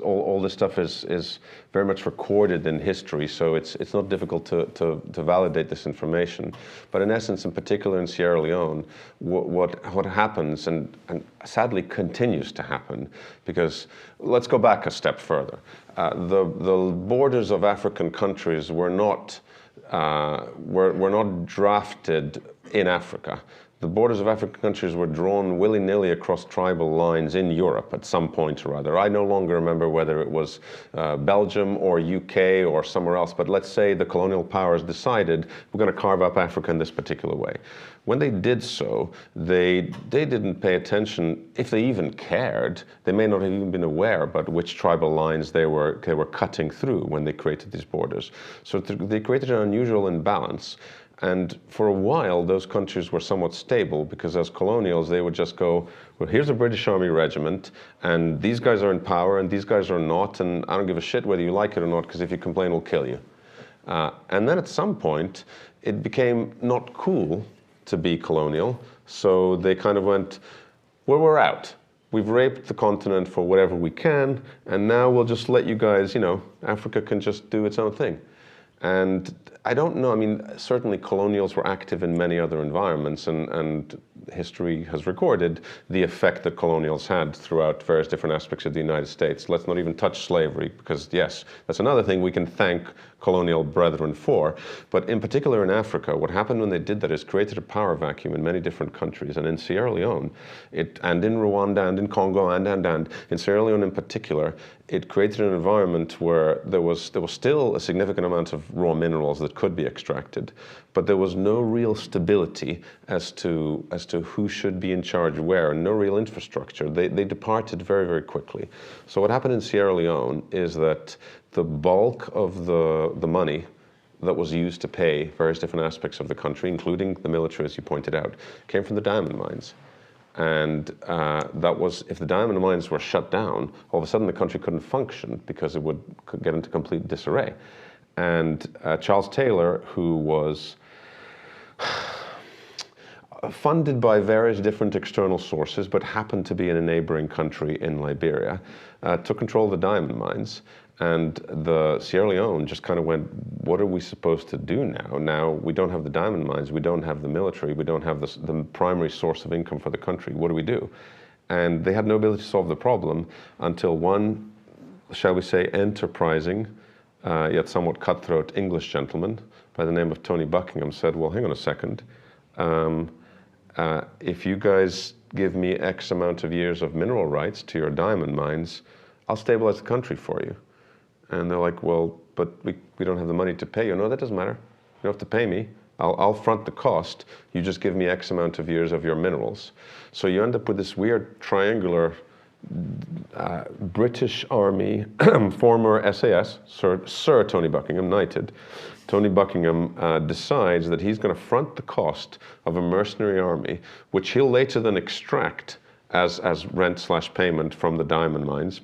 all this stuff is very much recorded in history, so it's not difficult to validate this information. But in essence, in particular in Sierra Leone, what happens and sadly continues to happen, because let's go back a step further. The borders of African countries were not drafted in Africa. The borders of African countries were drawn willy-nilly across tribal lines in Europe at some point or other. I no longer remember whether it was Belgium or UK or somewhere else, but let's say the colonial powers decided we're going to carve up Africa in this particular way. When they did so, they didn't pay attention, if they even cared. They may not have even been aware about which tribal lines they were cutting through when they created these borders. So they created an unusual imbalance. And for a while, those countries were somewhat stable because as colonials, they would just go, well, here's a British Army regiment, and these guys are in power, and these guys are not, and I don't give a shit whether you like it or not, because if you complain, we'll kill you. And then at some point, it became not cool to be colonial, so they kind of went, well, we're out. We've raped the continent for whatever we can, and now we'll just let you guys, Africa can just do its own thing. And I don't know, I mean, certainly colonials were active in many other environments, and history has recorded the effect that colonials had throughout various different aspects of the United States. Let's not even touch slavery, because yes, that's another thing we can thank colonial brethren for. But in particular in Africa, what happened when they did that is created a power vacuum in many different countries. And in Sierra Leone, and in Rwanda, and in Congo, and in Sierra Leone in particular, it created an environment where there was still a significant amount of raw minerals that could be extracted, but there was no real stability as to who should be in charge where, and no real infrastructure. They departed very, very quickly. So what happened in Sierra Leone is that the bulk of the money that was used to pay various different aspects of the country, including the military, as you pointed out, came from the diamond mines. And that was, if the diamond mines were shut down, all of a sudden the country couldn't function because it could get into complete disarray. And Charles Taylor, who was funded by various different external sources, but happened to be in a neighboring country in Liberia, took control of the diamond mines. And the Sierra Leone just kind of went, what are we supposed to do now? Now we don't have the diamond mines, we don't have the military, we don't have the primary source of income for the country. What do we do? And they had no ability to solve the problem until one, shall we say, enterprising, yet somewhat cutthroat English gentleman by the name of Tony Buckingham said, well, hang on a second. If you guys give me X amount of years of mineral rights to your diamond mines, I'll stabilize the country for you. And they're like, well, but we don't have the money to pay you. No, that doesn't matter. You don't have to pay me. I'll front the cost. You just give me X amount of years of your minerals. So you end up with this weird triangular British Army, former SAS, Sir Tony Buckingham, knighted. Tony Buckingham decides that he's going to front the cost of a mercenary army, which he'll later then extract as rent/payment from the diamond mines.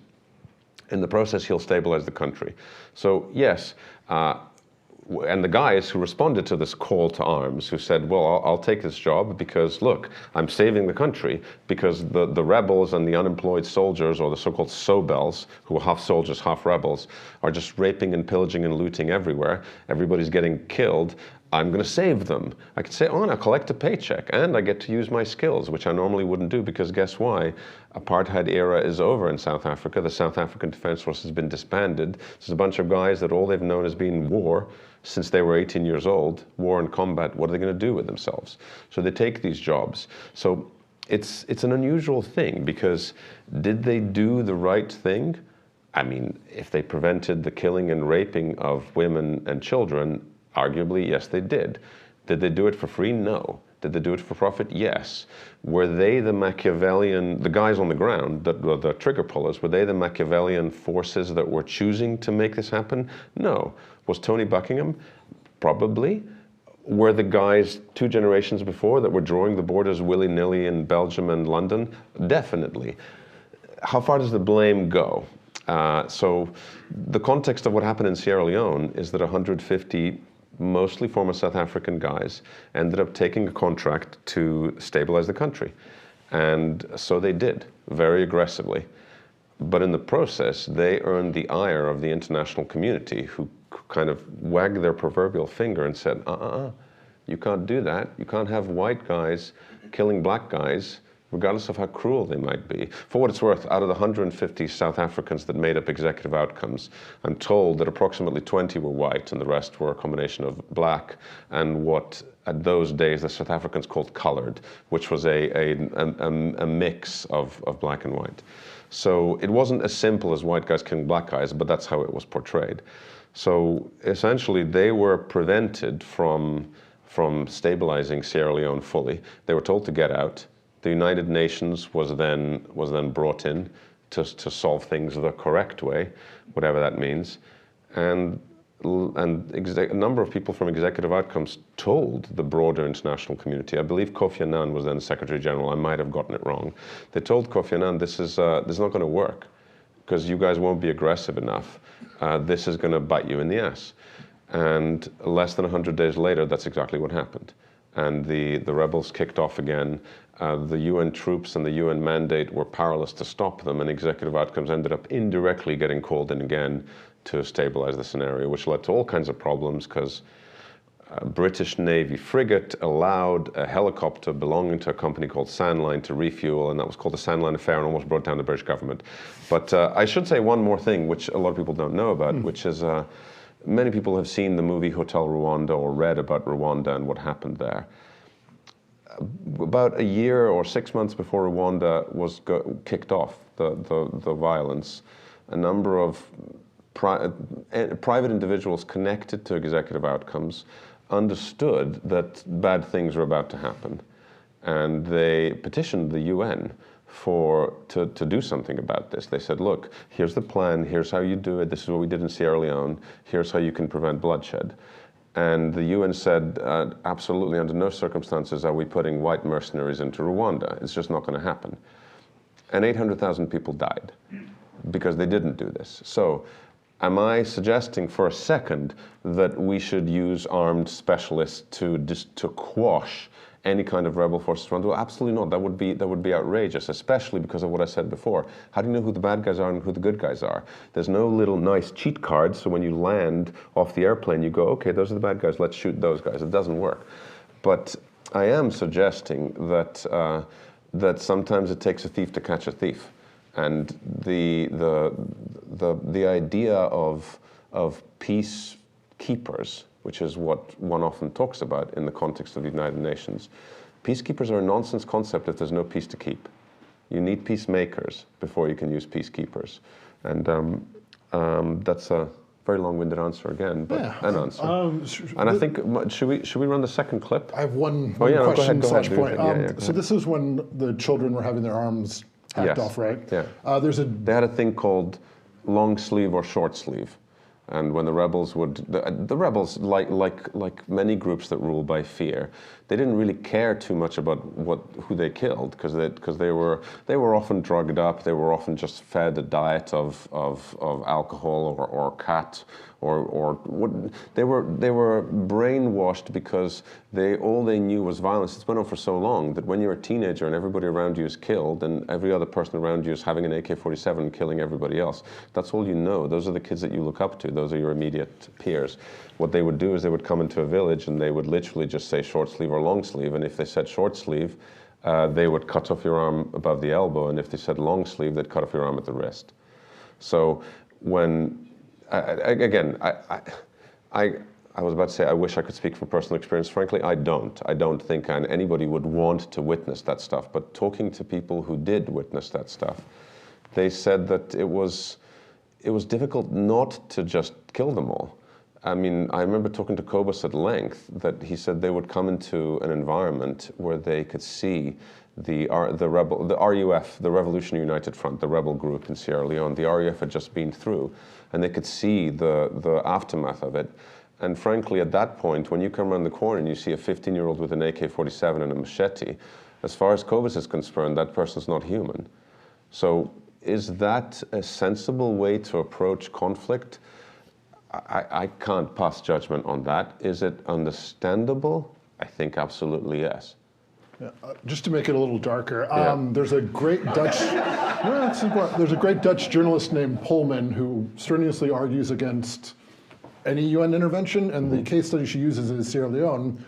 In the process, he'll stabilize the country. So yes, and the guys who responded to this call to arms, who said, well, I'll take this job because, look, I'm saving the country because the rebels and the unemployed soldiers, or the so-called Sobels, who are half soldiers, half rebels, are just raping and pillaging and looting everywhere. Everybody's getting killed. I'm going to save them. I could say, oh, and I'll collect a paycheck, and I get to use my skills, which I normally wouldn't do, because guess why? Apartheid era is over in South Africa. The South African Defence Force has been disbanded. There's a bunch of guys that all they've known has been war since they were 18 years old, war and combat. What are they going to do with themselves? So they take these jobs. So it's an unusual thing, because did they do the right thing? I mean, if they prevented the killing and raping of women and children, arguably, yes, they did. Did they do it for free? No. Did they do it for profit? Yes. Were they the Machiavellian, the guys on the ground, the trigger pullers, were they the Machiavellian forces that were choosing to make this happen? No. Was Tony Buckingham? Probably. Were the guys 2 generations before that were drawing the borders willy-nilly in Belgium and London? Definitely. How far does the blame go? So the context of what happened in Sierra Leone is that 150 mostly former South African guys ended up taking a contract to stabilize the country. And so they did, very aggressively. But in the process, they earned the ire of the international community, who kind of wagged their proverbial finger and said, you can't do that. You can't have white guys killing black guys, regardless of how cruel they might be. For what it's worth, out of the 150 South Africans that made up executive outcomes, I'm told that approximately 20 were white and the rest were a combination of black and what at those days the South Africans called colored, which was a mix of black and white. So it wasn't as simple as white guys killing black guys, but that's how it was portrayed. So essentially they were prevented from stabilizing Sierra Leone fully. They were told to get out. The United Nations was then brought in to solve things the correct way, whatever that means. And a number of people from Executive Outcomes told the broader international community. I believe Kofi Annan was then Secretary General. I might have gotten it wrong. They told Kofi Annan, this is not going to work because you guys won't be aggressive enough. This is going to bite you in the ass. And less than 100 days later, that's exactly what happened. And the rebels kicked off again. The UN troops and the UN mandate were powerless to stop them, and Executive Outcomes ended up indirectly getting called in again to stabilize the scenario, which led to all kinds of problems because a British Navy frigate allowed a helicopter belonging to a company called Sandline to refuel, and that was called the Sandline Affair and almost brought down the British government. But I should say one more thing, which a lot of people don't know about, which is many people have seen the movie Hotel Rwanda or read about Rwanda and what happened there. About a year or 6 months before Rwanda was kicked off, the violence, a number of private individuals connected to Executive Outcomes understood that bad things were about to happen, and they petitioned the UN to do something about this. They said, look, here's the plan, here's how you do it, this is what we did in Sierra Leone, here's how you can prevent bloodshed. And the UN said, absolutely under no circumstances are we putting white mercenaries into Rwanda. It's just not going to happen. And 800,000 people died because they didn't do this. So am I suggesting for a second that we should use armed specialists to quash any kind of rebel forces around? Well, absolutely not. That would be outrageous, especially because of what I said before. How do you know who the bad guys are and who the good guys are? There's no little nice cheat cards, so when you land off the airplane, you go, okay, those are the bad guys, let's shoot those guys. It doesn't work. But I am suggesting that that sometimes it takes a thief to catch a thief. And the idea of peacekeepers, which is what one often talks about in the context of the United Nations. Peacekeepers are a nonsense concept if there's no peace to keep. You need peacemakers before you can use peacekeepers. And that's a very long-winded answer again, but an answer. And I think, should we run the second clip? I have one question / point. Yeah, so this is when the children were having their arms hacked off, right? Yeah. They had a thing called long sleeve or short sleeve. And when the rebels the rebels, like many groups that rule by fear, they didn't really care too much about who they killed because they were often drugged up. They were often just fed a diet of alcohol or cat or what they were brainwashed because all they knew was violence. It's went on for so long that when you're a teenager and everybody around you is killed and every other person around you is having an AK-47 and killing everybody else, that's all you know. Those are the kids that you look up to. Those are your immediate peers. What they would do is they would come into a village and they would literally just say short sleeve or long sleeve, and if they said short sleeve, they would cut off your arm above the elbow, and if they said long sleeve, they'd cut off your arm at the wrist. So when I was about to say I wish I could speak from personal experience. Frankly, I don't. I don't think anybody would want to witness that stuff. But talking to people who did witness that stuff, they said that it was difficult not to just kill them all. I mean, I remember talking to Kobus at length that he said they would come into an environment where they could see the RUF, the Revolutionary United Front, the rebel group in Sierra Leone. The RUF had just been through, and they could see the aftermath of it. And frankly, at that point, when you come around the corner and you see a 15-year-old with an AK-47 and a machete, as far as Kobus is concerned, that person's not human. So is that a sensible way to approach conflict? I can't pass judgment on that. Is it understandable? I think absolutely yes. Yeah, just to make it a little darker, there's a great Dutch there's a great Dutch journalist named Polman who strenuously argues against any UN intervention, and the case study she uses is Sierra Leone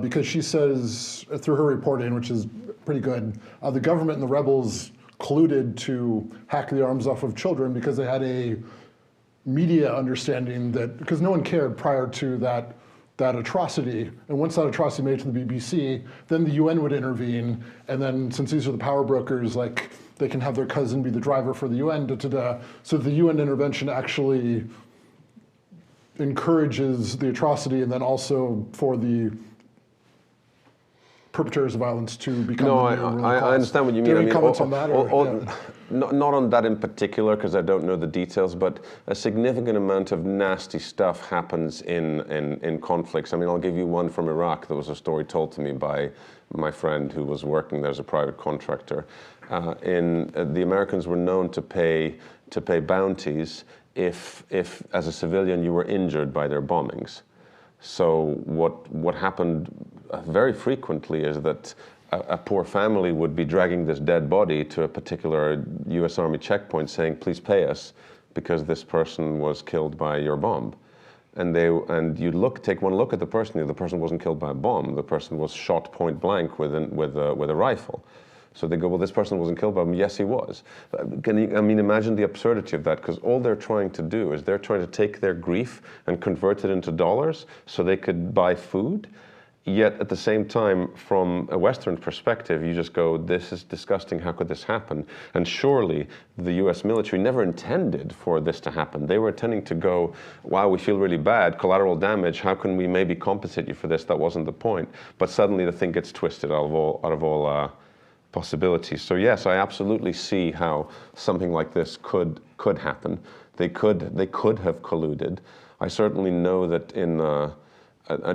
because she says, through her reporting, which is pretty good, the government and the rebels colluded to hack the arms off of children because they had a media understanding that, because no one cared prior to that atrocity, and once that atrocity made it to the BBC, then the UN would intervene, and then since these are the power brokers, like they can have their cousin be the driver for the UN, so the UN intervention actually encourages the atrocity, and then also for the perpetrators of violence to become No, the new ruling I class. understand what you Do mean. you have any comments on that? Not on that in particular, because I don't know the details, but a significant amount of nasty stuff happens in conflicts. I mean, I'll give you one from Iraq. There was a story told to me by my friend who was working there as a private contractor. The Americans were known to pay bounties if as a civilian you were injured by their bombings. So what happened very frequently is that a poor family would be dragging this dead body to a particular U.S. Army checkpoint saying, please pay us because this person was killed by your bomb. And you take one look at the person wasn't killed by a bomb, the person was shot point blank with a rifle. So they go, well, this person wasn't killed by him. Yes, he was. Imagine the absurdity of that, because all they're trying to do is they're trying to take their grief and convert it into dollars so they could buy food. Yet at the same time, from a Western perspective, you just go, this is disgusting, how could this happen? And surely the US military never intended for this to happen. They were intending to go, wow, we feel really bad, collateral damage, how can we maybe compensate you for this? That wasn't the point. But suddenly the thing gets twisted out of all possibilities. So yes, I absolutely see how something like this could happen. They could have colluded. I certainly know that in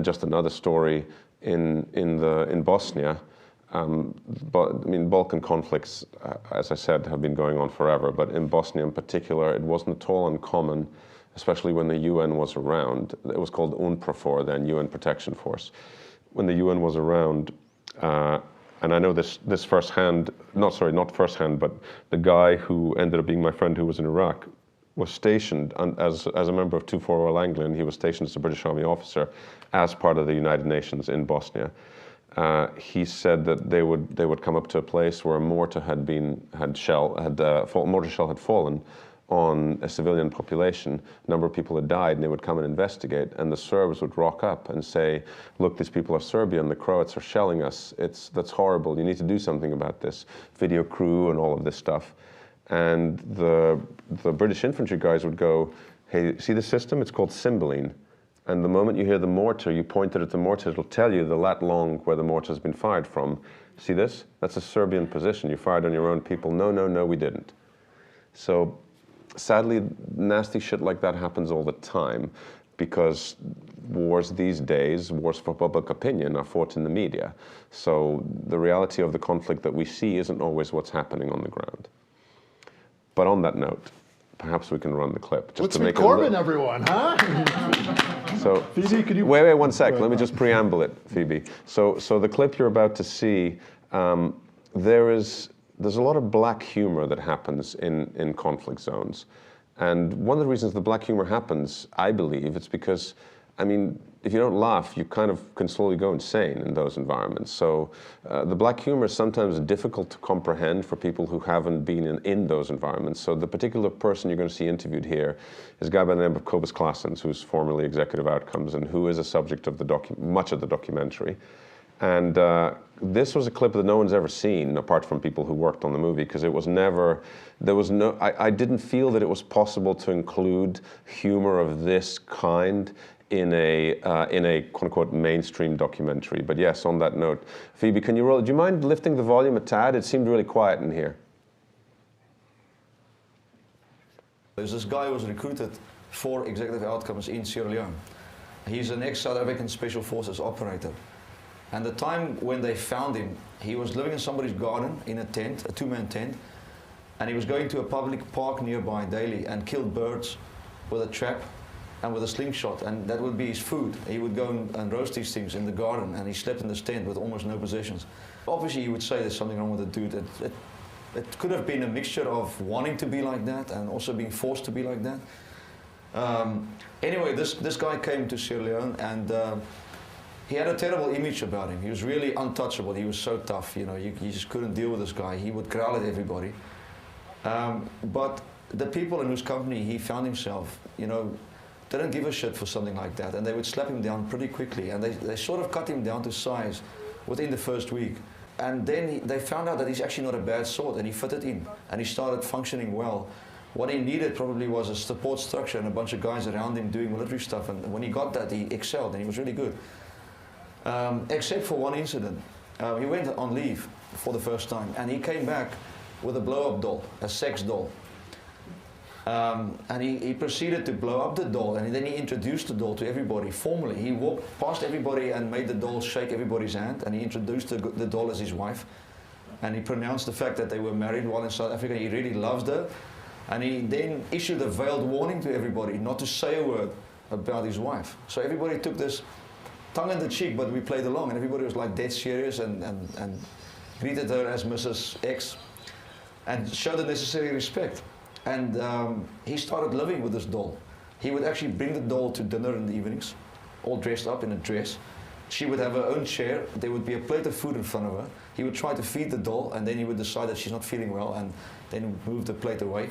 just another story in Bosnia. But Balkan conflicts, as I said, have been going on forever. But in Bosnia in particular, it wasn't at all uncommon, especially when the UN was around. It was called UNPROFOR then, UN Protection Force. When the UN was around. And I know this firsthand, not firsthand, but the guy who ended up being my friend who was in Iraq was stationed as a member of 2-4 Royal Anglian. He was stationed as a British Army officer as part of the United Nations in Bosnia. He said that they would come up to a place where a mortar mortar shell had fallen on a civilian population. A number of people had died, and they would come and investigate, and the Serbs would rock up and say, look, these people are Serbian, the Croats are shelling us, that's horrible, you need to do something about this. Video crew and all of this stuff. And the British infantry guys would go, hey, see the system? It's called Cymbeline. And the moment you hear the mortar, you point it at the mortar, it'll tell you the lat long where the mortar's been fired from. See this? That's a Serbian position. You fired on your own people. No, we didn't. So sadly, nasty shit like that happens all the time, because wars these days, wars for public opinion, are fought in the media. So the reality of the conflict that we see isn't always what's happening on the ground. But on that note, perhaps we can run the clip. Let's meet Corbin, everyone, huh? So, Phoebe, could you... Wait 1 sec. Let me just preamble it, Phoebe. So the clip you're about to see, there's a lot of black humor that happens in conflict zones. And one of the reasons the black humor happens, I believe, it's because, if you don't laugh, you kind of can slowly go insane in those environments. So the black humor is sometimes difficult to comprehend for people who haven't been in those environments. So the particular person you're going to see interviewed here is a guy by the name of Kobus Claessens, who's formerly Executive Outcomes and who is a subject of much of the documentary. And this was a clip that no one's ever seen, apart from people who worked on the movie, because I didn't feel that it was possible to include humor of this kind in a quote-unquote mainstream documentary. But yes, on that note, Phoebe, do you mind lifting the volume a tad? It seemed really quiet in here. There's this guy who was recruited for Executive Outcomes in Sierra Leone. He's an ex-South African Special Forces operator. And the time when they found him, he was living in somebody's garden in a tent, a two-man tent, and he was going to a public park nearby daily and killed birds with a trap and with a slingshot, and that would be his food. He would go and roast these things in the garden, and he slept in this tent with almost no possessions. Obviously, you would say there's something wrong with the dude. It could have been a mixture of wanting to be like that and also being forced to be like that. Anyway, this guy came to Sierra Leone, and he had a terrible image about him. He was really untouchable. He was so tough, you just couldn't deal with this guy. He would growl at everybody. But the people in whose company he found himself, didn't give a shit for something like that, and they would slap him down pretty quickly, and they sort of cut him down to size within the first week. And then they found out that he's actually not a bad sort, and he fitted in, and he started functioning well. What he needed probably was a support structure and a bunch of guys around him doing military stuff, and when he got that, he excelled, and he was really good. Except for one incident. he went on leave for the first time, and he came back with a blow-up doll, a sex doll. And he proceeded to blow up the doll, and then he introduced the doll to everybody formally. He walked past everybody and made the doll shake everybody's hand, and he introduced the doll as his wife. And he pronounced the fact that they were married while in South Africa. He really loved her. And he then issued a veiled warning to everybody not to say a word about his wife. So everybody took this tongue in the cheek, but we played along, and everybody was like dead serious and greeted her as Mrs. X and showed the necessary respect. And he started living with this doll. He would actually bring the doll to dinner in the evenings, all dressed up in a dress. She would have her own chair. There would be a plate of food in front of her. He would try to feed the doll, and then he would decide that she's not feeling well, and then move the plate away.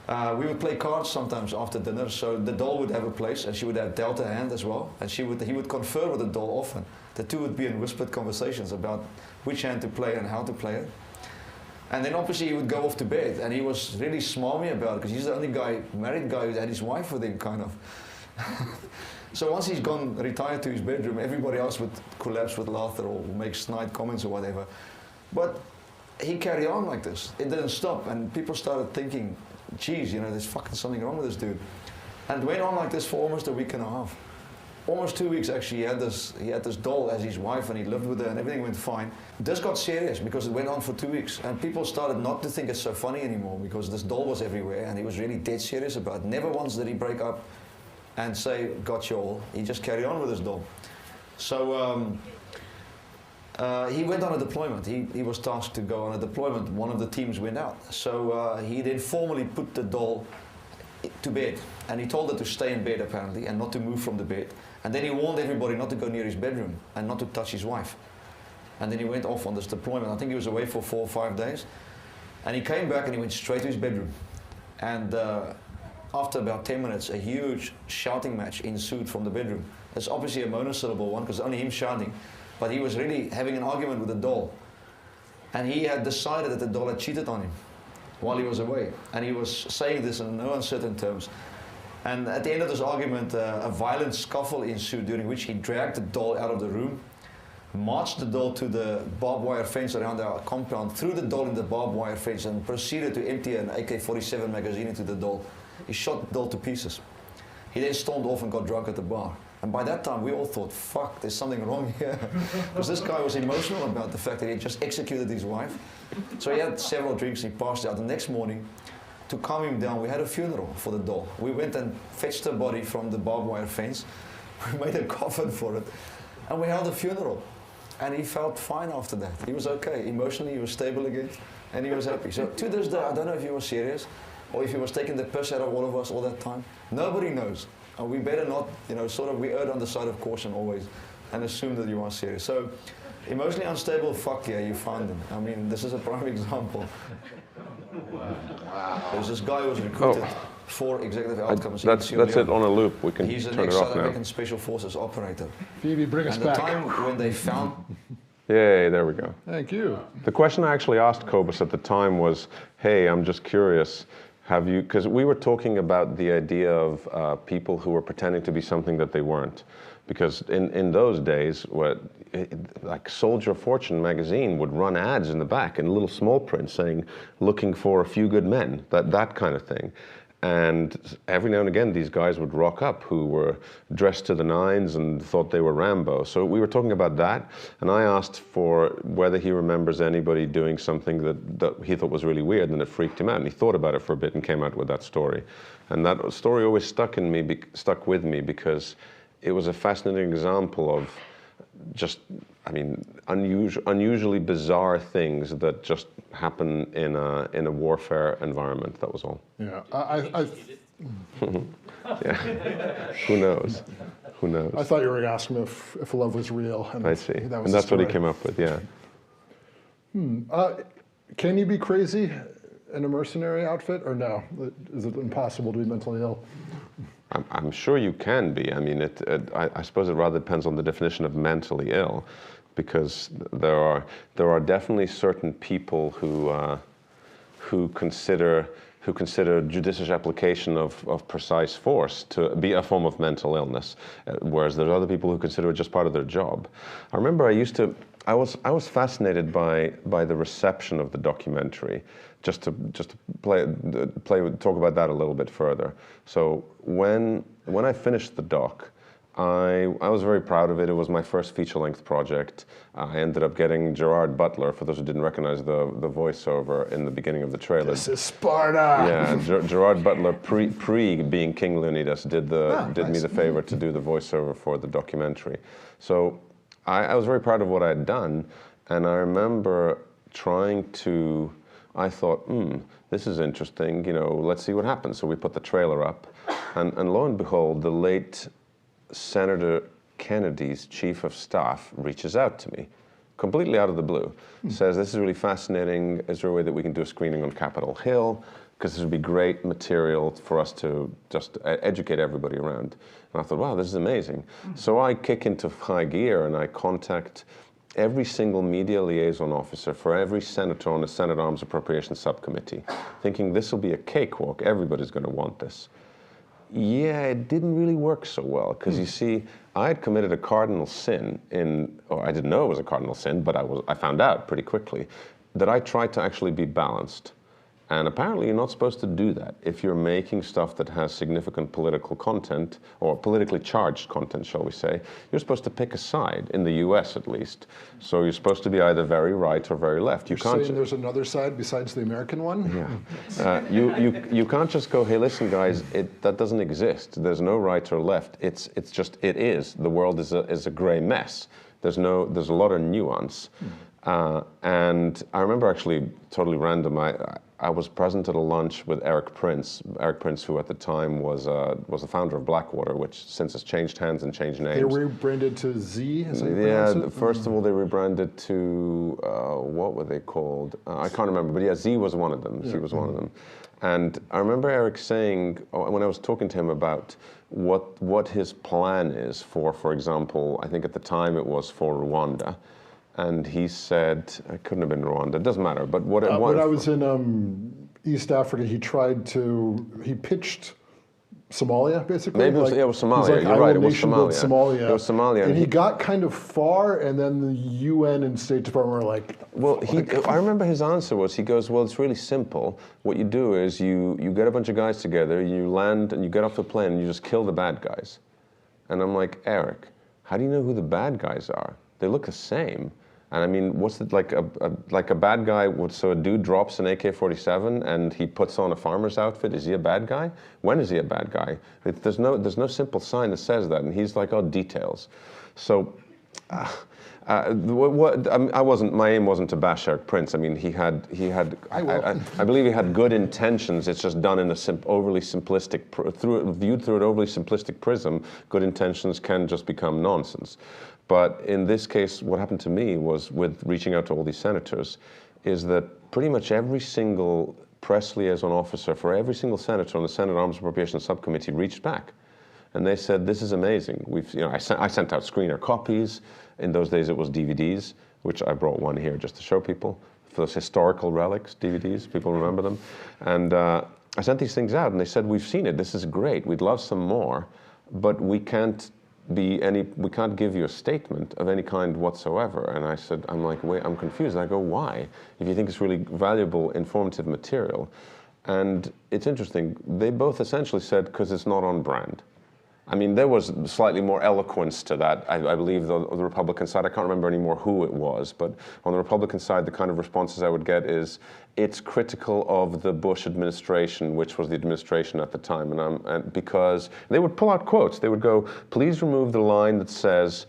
We would play cards sometimes after dinner, so the doll would have a place, and she would have dealt a hand as well, and he would confer with the doll often. The two would be in whispered conversations about which hand to play and how to play it. And then obviously he would go off to bed, and he was really smarmy about it, because he's the only married guy who had his wife with him, kind of. So once he's retired to his bedroom, everybody else would collapse with laughter or make snide comments or whatever. But he carried on like this. It didn't stop, and people started thinking, geez, you know, there's fucking something wrong with this dude. And it went on like this for almost a week and a half. Almost 2 weeks actually. He had this doll as his wife, and he lived with her, and everything went fine. This got serious because it went on for 2 weeks, and people started not to think it's so funny anymore because this doll was everywhere, and he was really dead serious about it. Never once did he break up and say, got you all. He just carried on with his doll. So he went on a deployment. He was tasked to go on a deployment. One of the teams went out. So he then formally put the doll to bed, and he told her to stay in bed apparently and not to move from the bed. And then he warned everybody not to go near his bedroom and not to touch his wife. And then he went off on this deployment. I think he was away for 4 or 5 days. And he came back and he went straight to his bedroom. And after about 10 minutes, a huge shouting match ensued from the bedroom. It's obviously a monosyllable one because only him shouting. But he was really having an argument with the doll. And he had decided that the doll had cheated on him while he was away. And he was saying this in no uncertain terms. And at the end of this argument, a violent scuffle ensued, during which he dragged the doll out of the room, marched the doll to the barbed wire fence around our compound, threw the doll in the barbed wire fence, and proceeded to empty an AK-47 magazine into the doll. He shot the doll to pieces. He then stormed off and got drunk at the bar. And by that time, we all thought, fuck, there's something wrong here. Because this guy was emotional about the fact that he had just executed his wife. So he had several drinks, he passed out. The next morning, to calm him down, we had a funeral for the doll. We went and fetched her body from the barbed wire fence. We made a coffin for it. And we held a funeral. And he felt fine after that. He was okay. Emotionally, he was stable again. And he was happy. So to this day, I don't know if he was serious or if he was taking the piss out of all of us all that time. Nobody knows. And we better not, you know, we erred on the side of caution always and assume that you are serious. So, emotionally unstable, fuck yeah, you found him. I mean, this is a prime example. Wow. There's this guy who was recruited for executive outcomes. That's it on a loop. We can He's turn an it off ex-South now. African Special Forces operator. Phoebe, bring us back. And the time when they found... Yay, there we go. Thank you. The question I actually asked Cobus at the time was, hey, I'm just curious, have you, because we were talking about the idea of people who were pretending to be something that they weren't. Because in those days, like Soldier of Fortune magazine would run ads in the back in little small print saying, looking for a few good men, that kind of thing. And every now and again, these guys would rock up who were dressed to the nines and thought they were Rambo. So we were talking about that, and I asked for whether he remembers anybody doing something that he thought was really weird, and it freaked him out. And he thought about it for a bit and came out with that story. And that story always stuck with me because it was a fascinating example of just, I mean, unusually bizarre things that just happen in a warfare environment. That was all. Yeah, yeah. Who knows? Who knows? I thought you were going to ask him if love was real. And I see. And that's what he came up with. Yeah. Can you be crazy in a mercenary outfit, or no? Is it impossible to be mentally ill? I'm sure you can be. I mean, I suppose it rather depends on the definition of mentally ill, because there are definitely certain people who consider judicious application of precise force to be a form of mental illness, whereas there's other people who consider it just part of their job. I remember I used to I was fascinated by the reception of the documentary. Just to talk about that a little bit further. So when I finished the doc, I was very proud of it. It was my first feature-length project. I ended up getting Gerard Butler, for those who didn't recognize the voiceover in the beginning of the trailer. This is Sparta! Yeah, Gerard Butler, pre being King Leonidas, did me the favor to do the voiceover for the documentary. So I was very proud of what I had done, and I remember I thought, this is interesting, let's see what happens. So we put the trailer up, and lo and behold, the late Senator Kennedy's chief of staff reaches out to me, completely out of the blue, says, this is really fascinating. Is there a way that we can do a screening on Capitol Hill? Because this would be great material for us to just educate everybody around. And I thought, wow, this is amazing. So I kick into high gear and I contact every single media liaison officer for every senator on the Senate Arms Appropriations Subcommittee, thinking this will be a cakewalk, everybody's going to want this. Yeah, it didn't really work so well, because you see, I had committed a cardinal sin or I didn't know it was a cardinal sin, but I found out pretty quickly, that I tried to actually be balanced. And apparently you're not supposed to do that if you're making stuff that has significant political content, or politically charged content, shall we say. You're supposed to pick a side, in the US at least. So you're supposed to be either very right or very left. You're saying there's another side besides the American one? Yeah. You can't just go, hey, listen, guys, that doesn't exist. There's no right or left. It is. The world is a gray mess. There's a lot of nuance. And I remember actually, totally random, I was present at a lunch with Eric Prince, who at the time was the founder of Blackwater, which since has changed hands and changed names. They rebranded to Z, is that how you yeah, pronounce it? First of all, they rebranded to, what were they called? I can't remember, but yeah, Z was one of them. Z was one of them. And I remember Eric saying, when I was talking to him about what his plan is for example, I think at the time it was for Rwanda, and he said, it couldn't have been Rwanda, it doesn't matter, but what it was. When I was in East Africa, he pitched Somalia, basically. Maybe it was Somalia, you're right, it was Somalia. It was Somalia. And he got kind of far, and then the UN and State Department were like... Well, I remember his answer was, he goes, well, it's really simple. What you do is you get a bunch of guys together, you land, and you get off the plane, and you just kill the bad guys. And I'm like, Eric, how do you know who the bad guys are? They look the same. And I mean, what's it like a bad guy so a dude drops an AK-47 and he puts on a farmer's outfit? Is he a bad guy? When is he a bad guy? There's no simple sign that says that. And he's like, oh, details. So, my aim wasn't to bash Eric Prince. I mean, I believe he had good intentions. It's just done in a overly simplistic, viewed through an overly simplistic prism. Good intentions can just become nonsense. But in this case, what happened to me was, with reaching out to all these senators, is that pretty much every single press liaison officer for every single senator on the Senate Arms Appropriations Subcommittee reached back. And they said, this is amazing. I sent out screener copies. In those days, it was DVDs, which I brought one here just to show people. For those historical relics, DVDs, people remember them. And I sent these things out, and they said, we've seen it. This is great. We'd love some more, but we can't give you a statement of any kind whatsoever. And I said, wait, I'm confused. And I go, why? If you think it's really valuable, informative material. And it's interesting, they both essentially said, because it's not on brand. I mean, there was slightly more eloquence to that. I believe the Republican side, I can't remember anymore who it was, but on the Republican side, the kind of responses I would get is, it's critical of the Bush administration, which was the administration at the time. And because they would pull out quotes. They would go, please remove the line that says,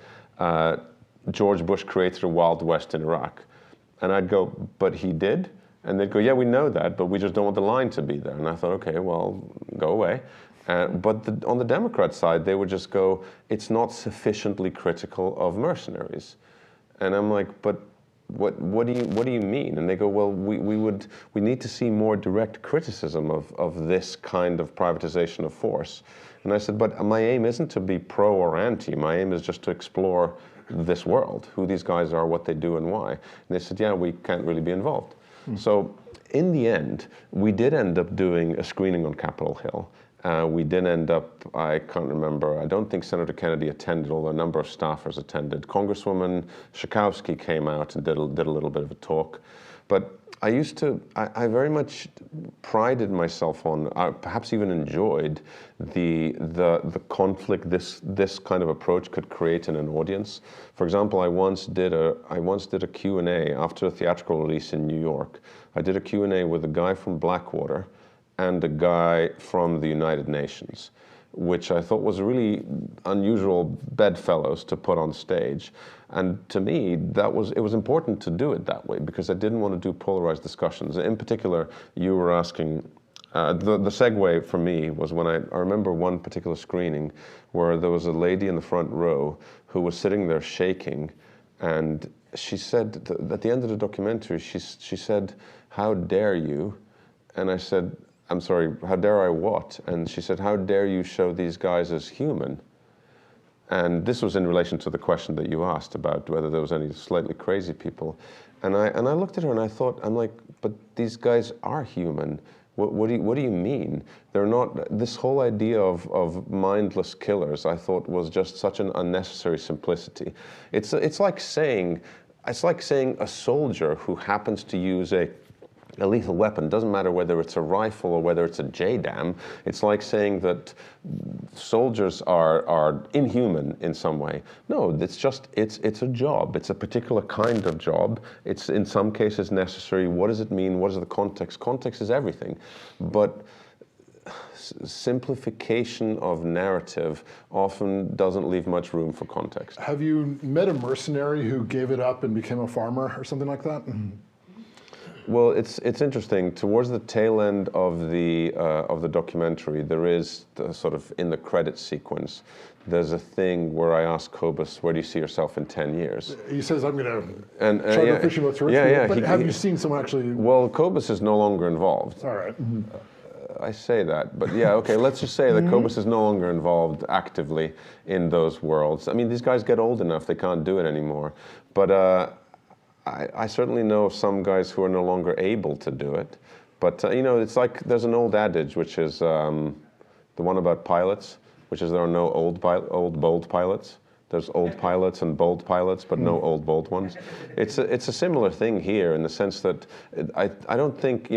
George Bush created a Wild West in Iraq. And I'd go, but he did? And they'd go, yeah, we know that, but we just don't want the line to be there. And I thought, okay, well, go away. But on the Democrat side, they would just go, it's not sufficiently critical of mercenaries. And I'm like, but what do you mean? And they go, well, we need to see more direct criticism of this kind of privatization of force. And I said, but my aim isn't to be pro or anti. My aim is just to explore this world, who these guys are, what they do, and why. And they said, yeah, we can't really be involved. So in the end, we did end up doing a screening on Capitol Hill. We did end up, I can't remember, I don't think Senator Kennedy attended, although a number of staffers attended. Congresswoman Schakowsky came out and did a little bit of a talk. But I very much prided myself on, perhaps even enjoyed the conflict this kind of approach could create in an audience. For example, I once did a Q&A after a theatrical release in New York. I did a Q&A with a guy from Blackwater and a guy from the United Nations, which I thought was a really unusual bedfellows to put on stage. And to me, it was important to do it that way because I didn't want to do polarized discussions. In particular, you were asking, the segue for me was when I remember one particular screening where there was a lady in the front row who was sitting there shaking, and she said, at the end of the documentary, she said, "How dare you?" And I said, "I'm sorry, how dare I what?" And she said, "How dare you show these guys as human?" And this was in relation to the question that you asked about whether there was any slightly crazy people. And I looked at her and I thought, I'm like, but these guys are human. What do you mean? They're not, this whole idea of mindless killers, I thought was just such an unnecessary simplicity. It's like saying a soldier who happens to use a lethal weapon, doesn't matter whether it's a rifle or whether it's a JDAM. It's like saying that soldiers are inhuman in some way. No, it's a job. It's a particular kind of job. It's in some cases necessary. What does it mean? What is the context? Context is everything. But simplification of narrative often doesn't leave much room for context. Have you met a mercenary who gave it up and became a farmer or something like that? Well, it's interesting. Towards the tail end of the documentary, there is sort of in the credit sequence, there's a thing where I ask Cobus, "Where do you see yourself in 10 years?" He says, "I'm going to try to fishing with rich people." But have you seen someone actually? Well, Cobus is no longer involved. All right. I say that, but yeah, okay. Let's just say that Cobus is no longer involved actively in those worlds. I mean, these guys get old enough; they can't do it anymore. But I certainly know of some guys who are no longer able to do it. But, it's like there's an old adage, which is the one about pilots, which is there are no old bold pilots. There's old pilots and bold pilots, but no old bold ones. It's a similar thing here in the sense that I don't think,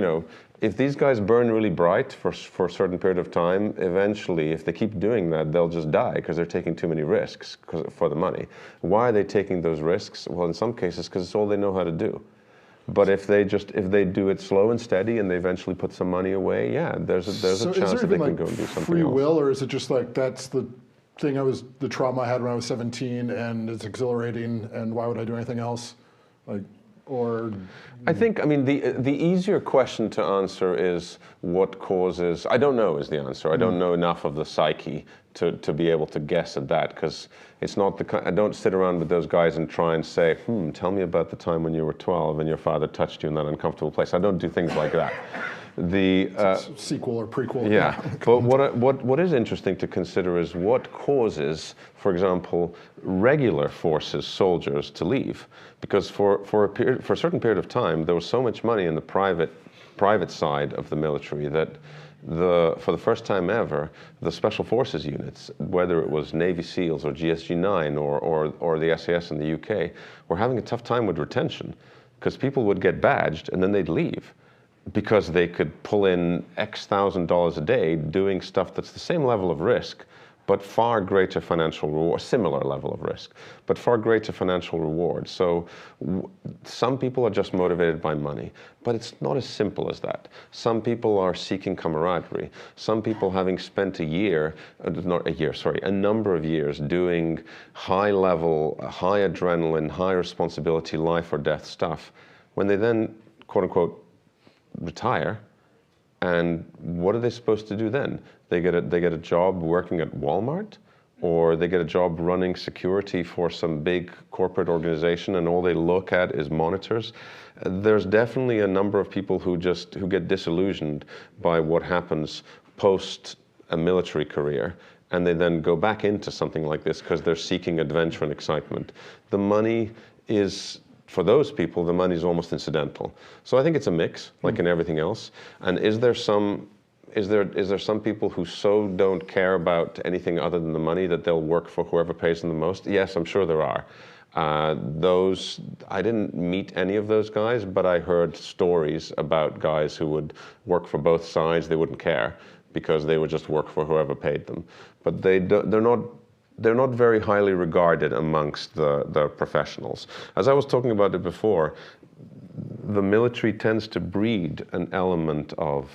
if these guys burn really bright for a certain period of time, eventually, if they keep doing that, they'll just die because they're taking too many risks for the money. Why are they taking those risks? Well, in some cases, because it's all they know how to do. But if they do it slow and steady and they eventually put some money away, yeah, there's a chance that they can go and do something free else. will, or is it just like that's the thing the trauma I had when I was 17 and it's exhilarating and why would I do anything else? I think, the easier question to answer is what causes, I don't know is the answer. I don't know enough of the psyche to be able to guess at that, because it's not I don't sit around with those guys and try and say, tell me about the time when you were 12 and your father touched you in that uncomfortable place. I don't do things like that. Sequel or prequel. Yeah, but what is interesting to consider is what causes, for example, regular forces, soldiers to leave. Because for a certain period of time, there was so much money in the private side of the military that for the first time ever, the special forces units, whether it was Navy SEALs or GSG 9 or the SAS in the UK, were having a tough time with retention because people would get badged and then they'd leave, because they could pull in X $1,000s a day doing stuff that's the same level of risk, but far greater financial reward, similar level of risk, but far greater financial reward. So some people are just motivated by money, but it's not as simple as that. Some people are seeking camaraderie. Some people, having spent a number of years doing high level, high adrenaline, high responsibility, life or death stuff, when they then, quote unquote, retire, and what are they supposed to do then? They get a job working at Walmart, or they get a job running security for some big corporate organization, and all they look at is monitors. There's definitely a number of people who get disillusioned by what happens post a military career, and they then go back into something like this because they're seeking adventure and excitement. The money is for those people, the money is almost incidental. So I think it's a mix, like in everything else. And is there some people who so don't care about anything other than the money that they'll work for whoever pays them the most? Yes, I'm sure there are. I didn't meet any of those guys, but I heard stories about guys who would work for both sides. They wouldn't care because they would just work for whoever paid them. But they're not very highly regarded amongst the professionals. As I was talking about it before, the military tends to breed an element of,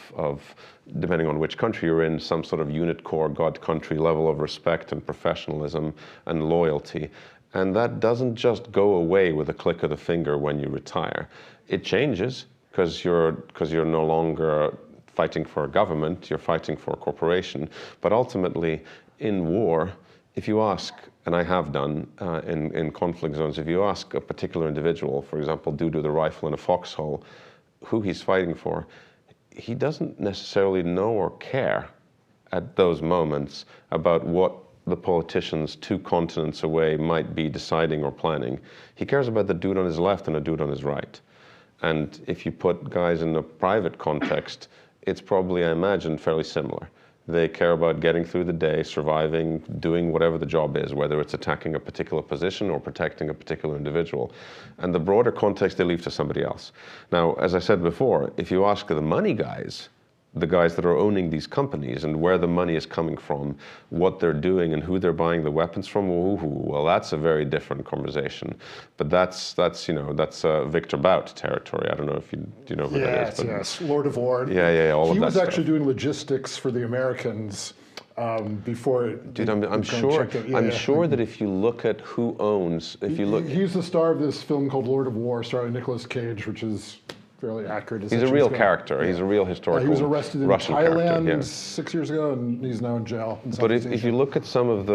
depending on which country you're in, some sort of unit corps, God country level of respect and professionalism and loyalty. And that doesn't just go away with a click of the finger when you retire. It changes because you're no longer fighting for a government, you're fighting for a corporation. But ultimately, in war, if you ask, and I have done in conflict zones, if you ask a particular individual, for example, dude with a rifle in a foxhole, who he's fighting for, he doesn't necessarily know or care at those moments about what the politicians 2 continents away might be deciding or planning. He cares about the dude on his left and the dude on his right. And if you put guys in a private context, it's probably, I imagine, fairly similar. They care about getting through the day, surviving, doing whatever the job is, whether it's attacking a particular position or protecting a particular individual. And the broader context they leave to somebody else. Now, as I said before, if you ask the money guys, the guys that are owning these companies and where the money is coming from, what they're doing and who they're buying the weapons from, well, that's a very different conversation. But that's Victor Bout territory. I don't know if you know who that is. But Yes, Lord of War. Yeah, all of that. He was stuff. actually doing logistics for the Americans before it. Dude, I'm sure that if you look at who owns, he's the star of this film called Lord of War, starring Nicolas Cage, which is fairly accurate. He's a real character. He's a real historical. He was arrested in Russian Thailand 6 years ago, and he's now in jail. But if you look at some of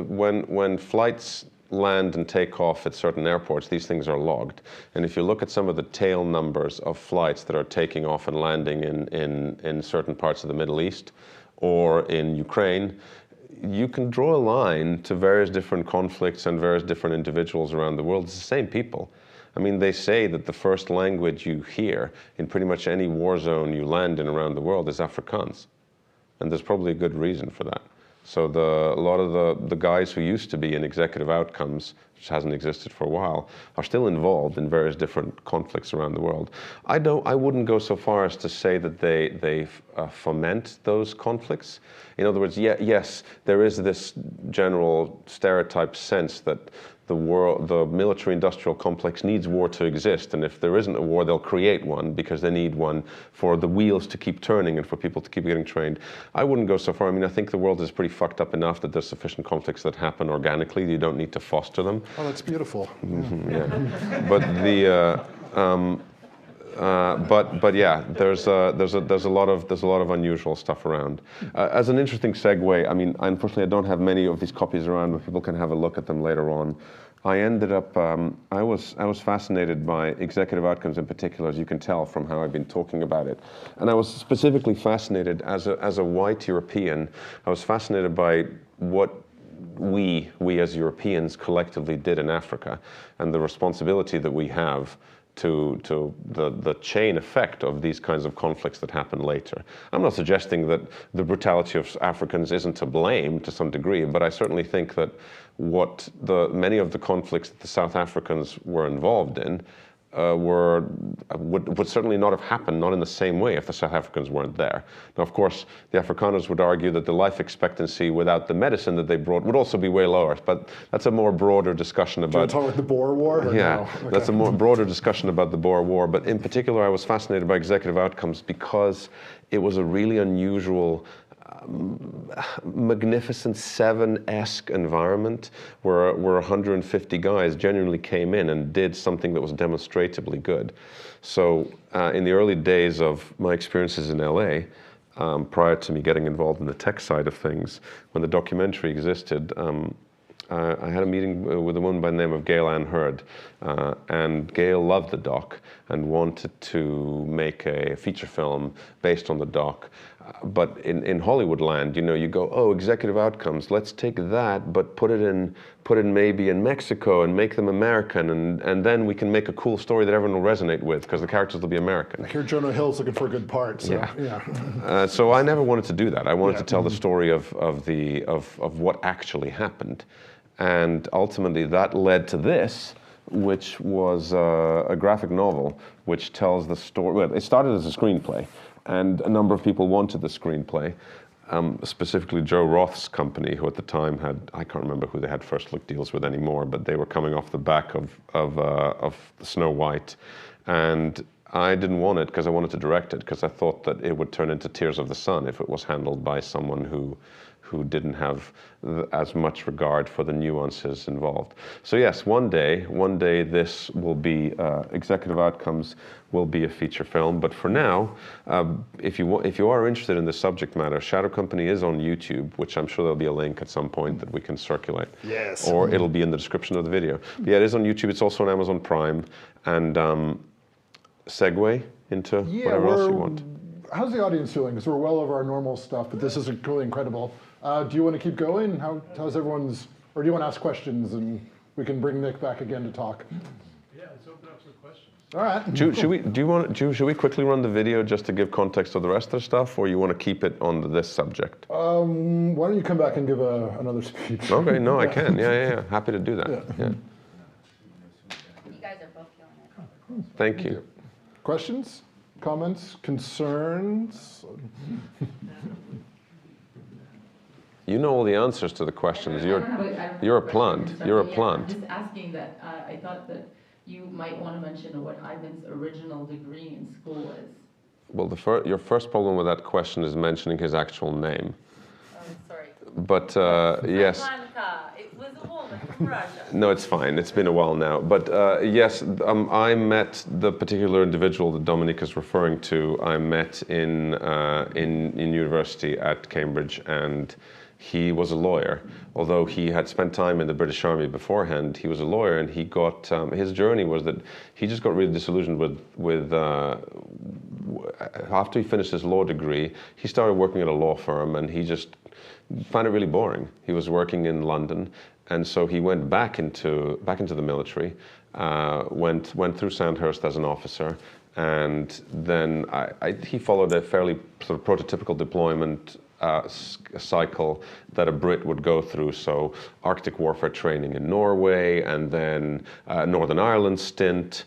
when flights land and take off at certain airports, these things are logged. And if you look at some of the tail numbers of flights that are taking off and landing in certain parts of the Middle East or in Ukraine, you can draw a line to various different conflicts and various different individuals around the world. It's the same people. I mean, they say that the first language you hear in pretty much any war zone you land in around the world is Afrikaans. And there's probably a good reason for that. So a lot of the guys who used to be in executive outcomes, which hasn't existed for a while, are still involved in various different conflicts around the world. I wouldn't go so far as to say that they foment those conflicts. In other words, yes, there is this general stereotype sense that the military-industrial complex needs war to exist, and if there isn't a war, they'll create one because they need one for the wheels to keep turning and for people to keep getting trained. I wouldn't go so far. I mean, I think the world is pretty fucked up enough that there's sufficient conflicts that happen organically. You don't need to foster them. Oh, that's beautiful. Mm-hmm, yeah. But yeah, there's a lot of unusual stuff around. As an interesting segue, I mean, unfortunately, I don't have many of these copies around, but people can have a look at them later on. I ended up, I was fascinated by executive outcomes in particular, as you can tell from how I've been talking about it. And I was specifically fascinated as a white European. I was fascinated by what we as Europeans collectively did in Africa, and the responsibility that we have to the chain effect of these kinds of conflicts that happen later. I'm not suggesting that the brutality of Africans isn't to blame to some degree, but I certainly think that many of the conflicts that the South Africans were involved in would certainly not have happened, not in the same way, if the South Africans weren't there. Now, of course, the Afrikaners would argue that the life expectancy without the medicine that they brought would also be way lower, but that's a more broader discussion about... Do you want to talk about the Boer War? Yeah, no? Okay. That's a more broader discussion about the Boer War, but in particular, I was fascinated by executive outcomes because it was a really unusual Magnificent Seven-esque environment where 150 guys genuinely came in and did something that was demonstrably good. So in the early days of my experiences in LA, prior to me getting involved in the tech side of things, when the documentary existed, I had a meeting with a woman by the name of Gail Ann Hurd, and Gail loved the doc and wanted to make a feature film based on the doc. But in Hollywood land, you go, oh, executive outcomes. Let's take that, but put it maybe in Mexico and make them American, and then we can make a cool story that everyone will resonate with because the characters will be American. I hear Jonah Hill's looking for a good part. So, yeah. So I never wanted to do that. I wanted to tell the story of what actually happened, and ultimately that led to this, which was a graphic novel, which tells the story. Well, it started as a screenplay. And a number of people wanted the screenplay, specifically Joe Roth's company, who at the time I can't remember who they had first look deals with anymore, but they were coming off the back of Snow White. And I didn't want it because I wanted to direct it, because I thought that it would turn into Tears of the Sun if it was handled by someone who didn't have as much regard for the nuances involved. So yes, one day this will be, Executive Outcomes will be a feature film, but for now, if you are interested in the subject matter, Shadow Company is on YouTube, which I'm sure there'll be a link at some point that we can circulate. Yes. Or it'll be in the description of the video. But yeah, it is on YouTube, it's also on Amazon Prime, and segue into whatever else you want. How's the audience feeling? Because we're well over our normal stuff, but this is really incredible. Do you want to keep going? How's everyone's, or do you want to ask questions and we can bring Nick back again to talk? Yeah, let's open up for questions. All right. Should we quickly run the video just to give context to the rest of the stuff, or you want to keep it on this subject? Why don't you come back and give another speech? Okay, no, I can. Yeah. Happy to do that. Yeah. You guys are both killing it. Thank you. Questions, comments, concerns? You know all the answers to the questions. You're a plant. You're a plant. I'm just asking that. I thought that you might want to mention what Ivan's original degree in school was. Well, your first problem with that question is mentioning his actual name. Oh, sorry. But yes. It was a woman from Russia. No, it's fine. It's been a while now. But yes, I met the particular individual that Dominic is referring to. I met in university at Cambridge, and he was a lawyer. Although he had spent time in the British Army beforehand, he was a lawyer, and he got his journey was that he just got really disillusioned with after he finished his law degree, he started working at a law firm, and he just found it really boring. He was working in London, and so he went back into the military, went through Sandhurst as an officer, and then he followed a fairly sort of prototypical deployment cycle that a Brit would go through. So Arctic warfare training in Norway, and then Northern Ireland stint.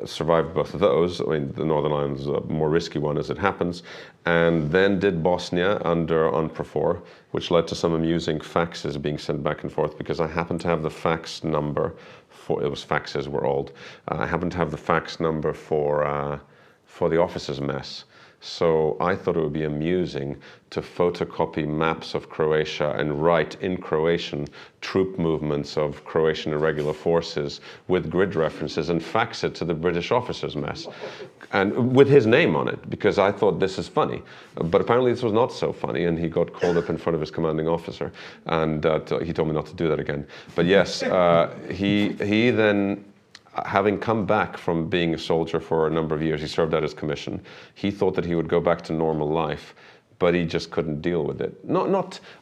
Survived both of those. I mean, the Northern Ireland is a more risky one as it happens. And then did Bosnia under UNPROFOR, which led to some amusing faxes being sent back and forth, because I happened to have the fax number for, it was faxes were old. I happened to have the fax number for the officers' mess. So I thought it would be amusing to photocopy maps of Croatia and write in Croatian troop movements of Croatian irregular forces with grid references and fax it to the British officers' mess, and with his name on it, because I thought this is funny. But apparently this was not so funny, and he got called up in front of his commanding officer, and he told me not to do that again. But yes, he then, having come back from being a soldier for a number of years, he served out his commission. He thought that he would go back to normal life, but he just couldn't deal with it.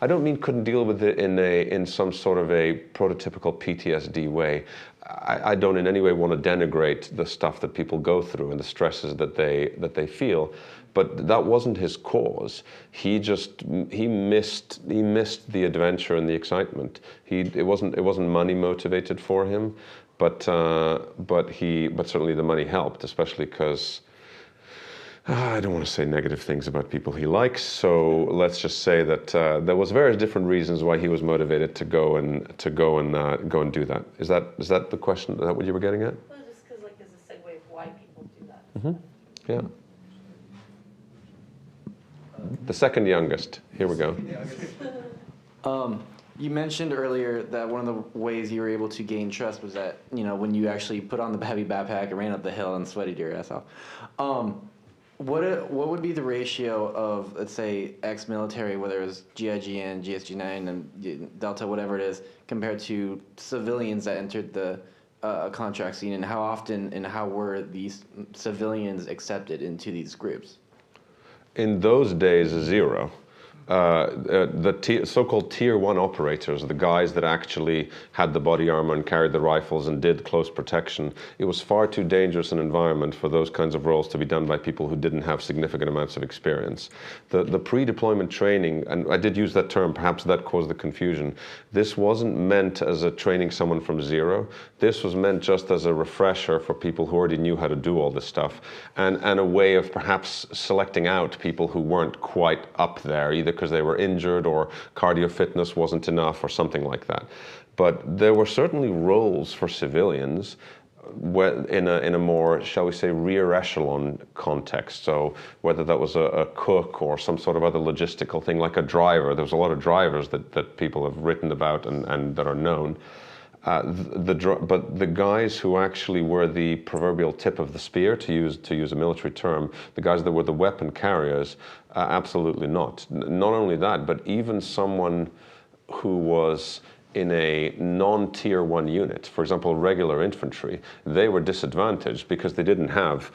I don't mean couldn't deal with it in some sort of a prototypical PTSD way. I don't in any way want to denigrate the stuff that people go through and the stresses that they feel, but that wasn't his cause. He missed the adventure and the excitement. It wasn't money motivated for him. But certainly the money helped, especially because I don't want to say negative things about people he likes. So let's just say that there was various different reasons why he was motivated to go and do that. Is that the question? Is that what you were getting at? Well, just because as a segue of why people do that. Mm-hmm. Yeah. The second youngest. Here we go. You mentioned earlier that one of the ways you were able to gain trust was that, when you actually put on the heavy backpack and ran up the hill and sweated your ass off. What would be the ratio of, let's say, ex-military, whether it was GIGN, GSG9, and Delta, whatever it is, compared to civilians that entered the contract scene, and how often and how were these civilians accepted into these groups? in those days, zero. The so-called tier 1 operators, the guys that actually had the body armor and carried the rifles and did close protection, it was far too dangerous an environment for those kinds of roles to be done by people who didn't have significant amounts of experience. The pre-deployment training, and I did use that term, perhaps that caused the confusion, this wasn't meant as a training someone from zero. This was meant just as a refresher for people who already knew how to do all this stuff, and a way of perhaps selecting out people who weren't quite up there, either because they were injured or cardio fitness wasn't enough or something like that. But there were certainly roles for civilians in a more, shall we say, rear echelon context. So whether that was a cook or some sort of other logistical thing like a driver, there's a lot of drivers that people have written about and that are known. But the guys who actually were the proverbial tip of the spear, to use a military term, the guys that were the weapon carriers, absolutely not. Not only that, but even someone who was in a non-tier 1 unit, for example, regular infantry, they were disadvantaged because they didn't have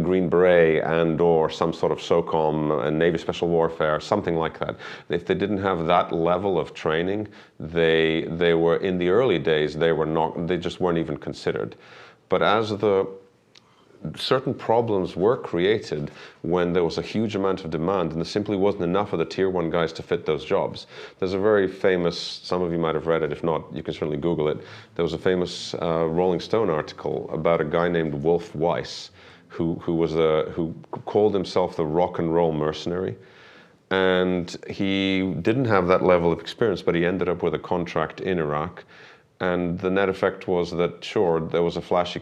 Green Beret and or some sort of SOCOM and Navy Special Warfare, something like that. If they didn't have that level of training, they were, in the early days, they just weren't even considered. But as certain problems were created when there was a huge amount of demand and there simply wasn't enough of the tier 1 guys to fit those jobs. There's a very famous, some of you might have read it, if not, you can certainly Google it. There was a famous Rolling Stone article about a guy named Wolf Weiss who called himself the rock and roll mercenary. And he didn't have that level of experience, but he ended up with a contract in Iraq. And the net effect was that, sure, there was a flashy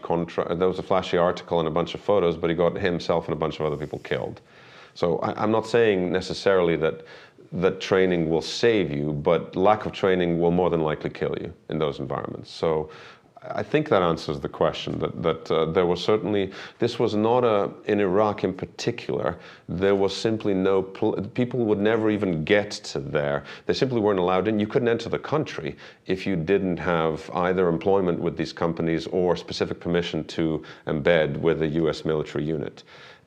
article and a bunch of photos, but he got himself and a bunch of other people killed. So I'm not saying necessarily that training will save you, but lack of training will more than likely kill you in those environments. So I think that answers the question, that there was certainly, this was not in Iraq in particular, there was simply no, people would never even get to there. They simply weren't allowed in. You couldn't enter the country if you didn't have either employment with these companies or specific permission to embed with a US military unit.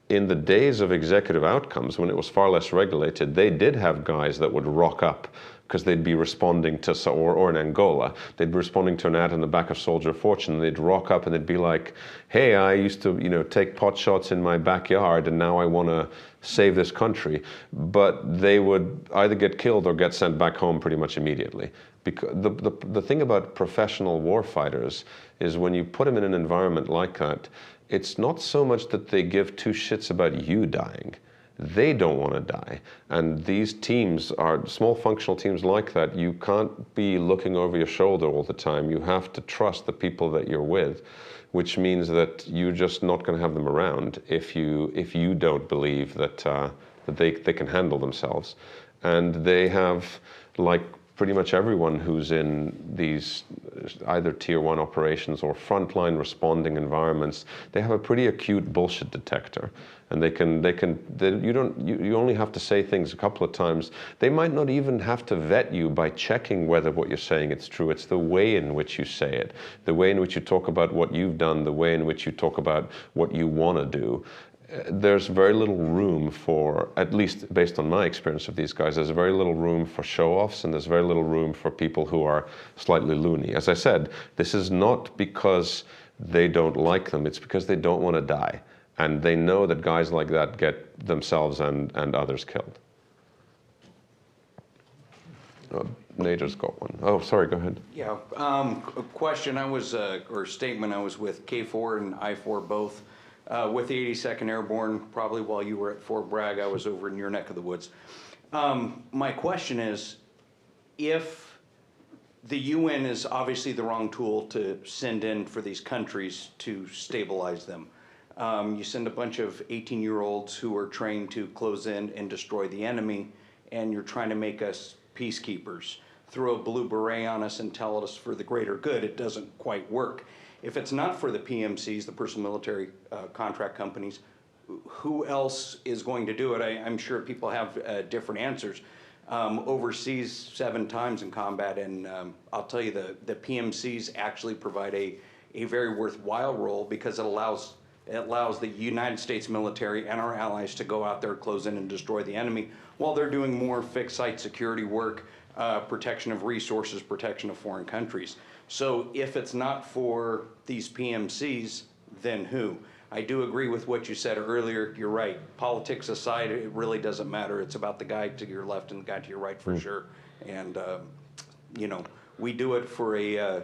In the days of executive outcomes, when it was far less regulated, they did have guys that would rock up because they'd be responding to, or in Angola, they'd be responding to an ad in the back of Soldier of Fortune, and they'd rock up and they'd be like, hey, I used to, take pot shots in my backyard and now I want to save this country. But they would either get killed or get sent back home pretty much immediately. Because the thing about professional warfighters is when you put them in an environment like that, it's not so much that they give two shits about you dying. They don't want to die. And these teams are small functional teams like that. You can't be looking over your shoulder all the time. You have to trust the people that you're with, which means that you're just not going to have them around if you don't believe that they can handle themselves. And they have, like pretty much everyone who's in these either tier 1 operations or frontline responding environments, they have a pretty acute bullshit detector. And you only have to say things a couple of times. They might not even have to vet you by checking whether what you're saying is true. It's the way in which you say it, the way in which you talk about what you've done, the way in which you talk about what you want to do. There's very little room for, at least based on my experience of these guys, there's very little room for show-offs and there's very little room for people who are slightly loony. As I said, this is not because they don't like them, it's because they don't want to die. And they know that guys like that get themselves and others killed. Nader's got one. Oh, sorry, go ahead. Yeah, a question. Or statement, I was with K4 and I4 both. With the 82nd Airborne, probably while you were at Fort Bragg, I was over in your neck of the woods. My question is, if the UN is obviously the wrong tool to send in for these countries to stabilize them, you send a bunch of 18-year-olds who are trained to close in and destroy the enemy, and you're trying to make us peacekeepers. Throw a blue beret on us and tell us for the greater good, it doesn't quite work. If it's not for the PMCs, the personal military contract companies, who else is going to do it? I'm sure people have different answers. Overseas 7 times in combat, and I'll tell you the PMCs actually provide a very worthwhile role because it allows It allows the United States military and our allies to go out there, close in, and destroy the enemy while they're doing more fixed site security work, protection of resources, protection of foreign countries. So if it's not for these PMCs, then who? I do agree with what you said earlier. You're right. Politics aside, it really doesn't matter. It's about the guy to your left and the guy to your right for sure. And you know, we do it for a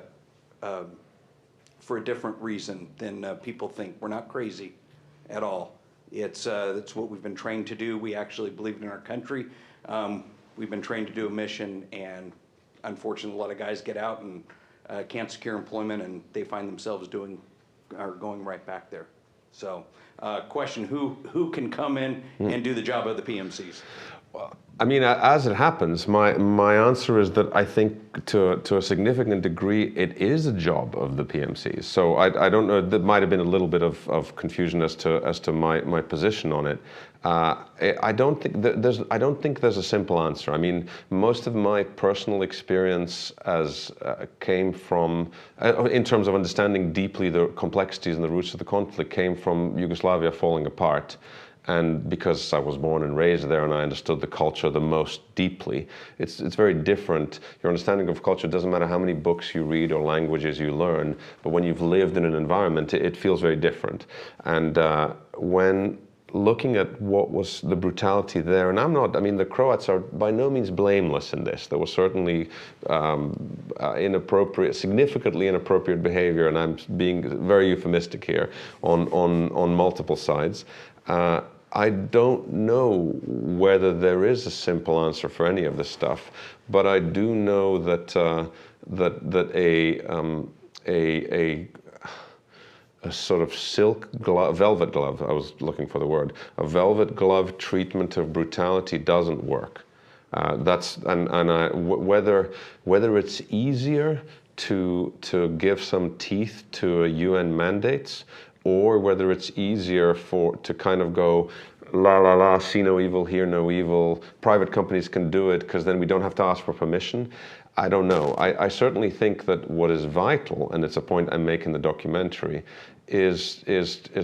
different reason than people think. We're not crazy at all. It's what we've been trained to do. We actually believe in our country. We've been trained to do a mission, and unfortunately, a lot of guys get out and can't secure employment, and they find themselves going right back there. So, question: who can come in and do the job of the PMCs? Well, I mean, as it happens, my answer is that I think to a significant degree it is a job of the PMCs. So I don't know. There might have been a little bit of confusion as to my position on it. I don't think there's a simple answer. I mean, most of my personal experience came from, in terms of understanding deeply the complexities and the roots of the conflict, came from Yugoslavia falling apart. And because I was born and raised there and I understood the culture the most deeply, it's very different. Your understanding of culture doesn't matter how many books you read or languages you learn, but when you've lived in an environment, it feels very different. And when looking at what was the brutality there, and I mean, the Croats are by no means blameless in this. There was certainly significantly inappropriate behavior, and I'm being very euphemistic here, on multiple sides. I don't know whether there is a simple answer for any of this stuff, but I do know that a sort of velvet glove, I was looking for the word, a velvet glove treatment of brutality doesn't work. Whether it's easier to give some teeth to UN mandates, or whether it's easier to kind of go, la la la, see no evil, hear no evil, private companies can do it because then we don't have to ask for permission. I don't know. I certainly think that what is vital, and it's a point I make in the documentary, is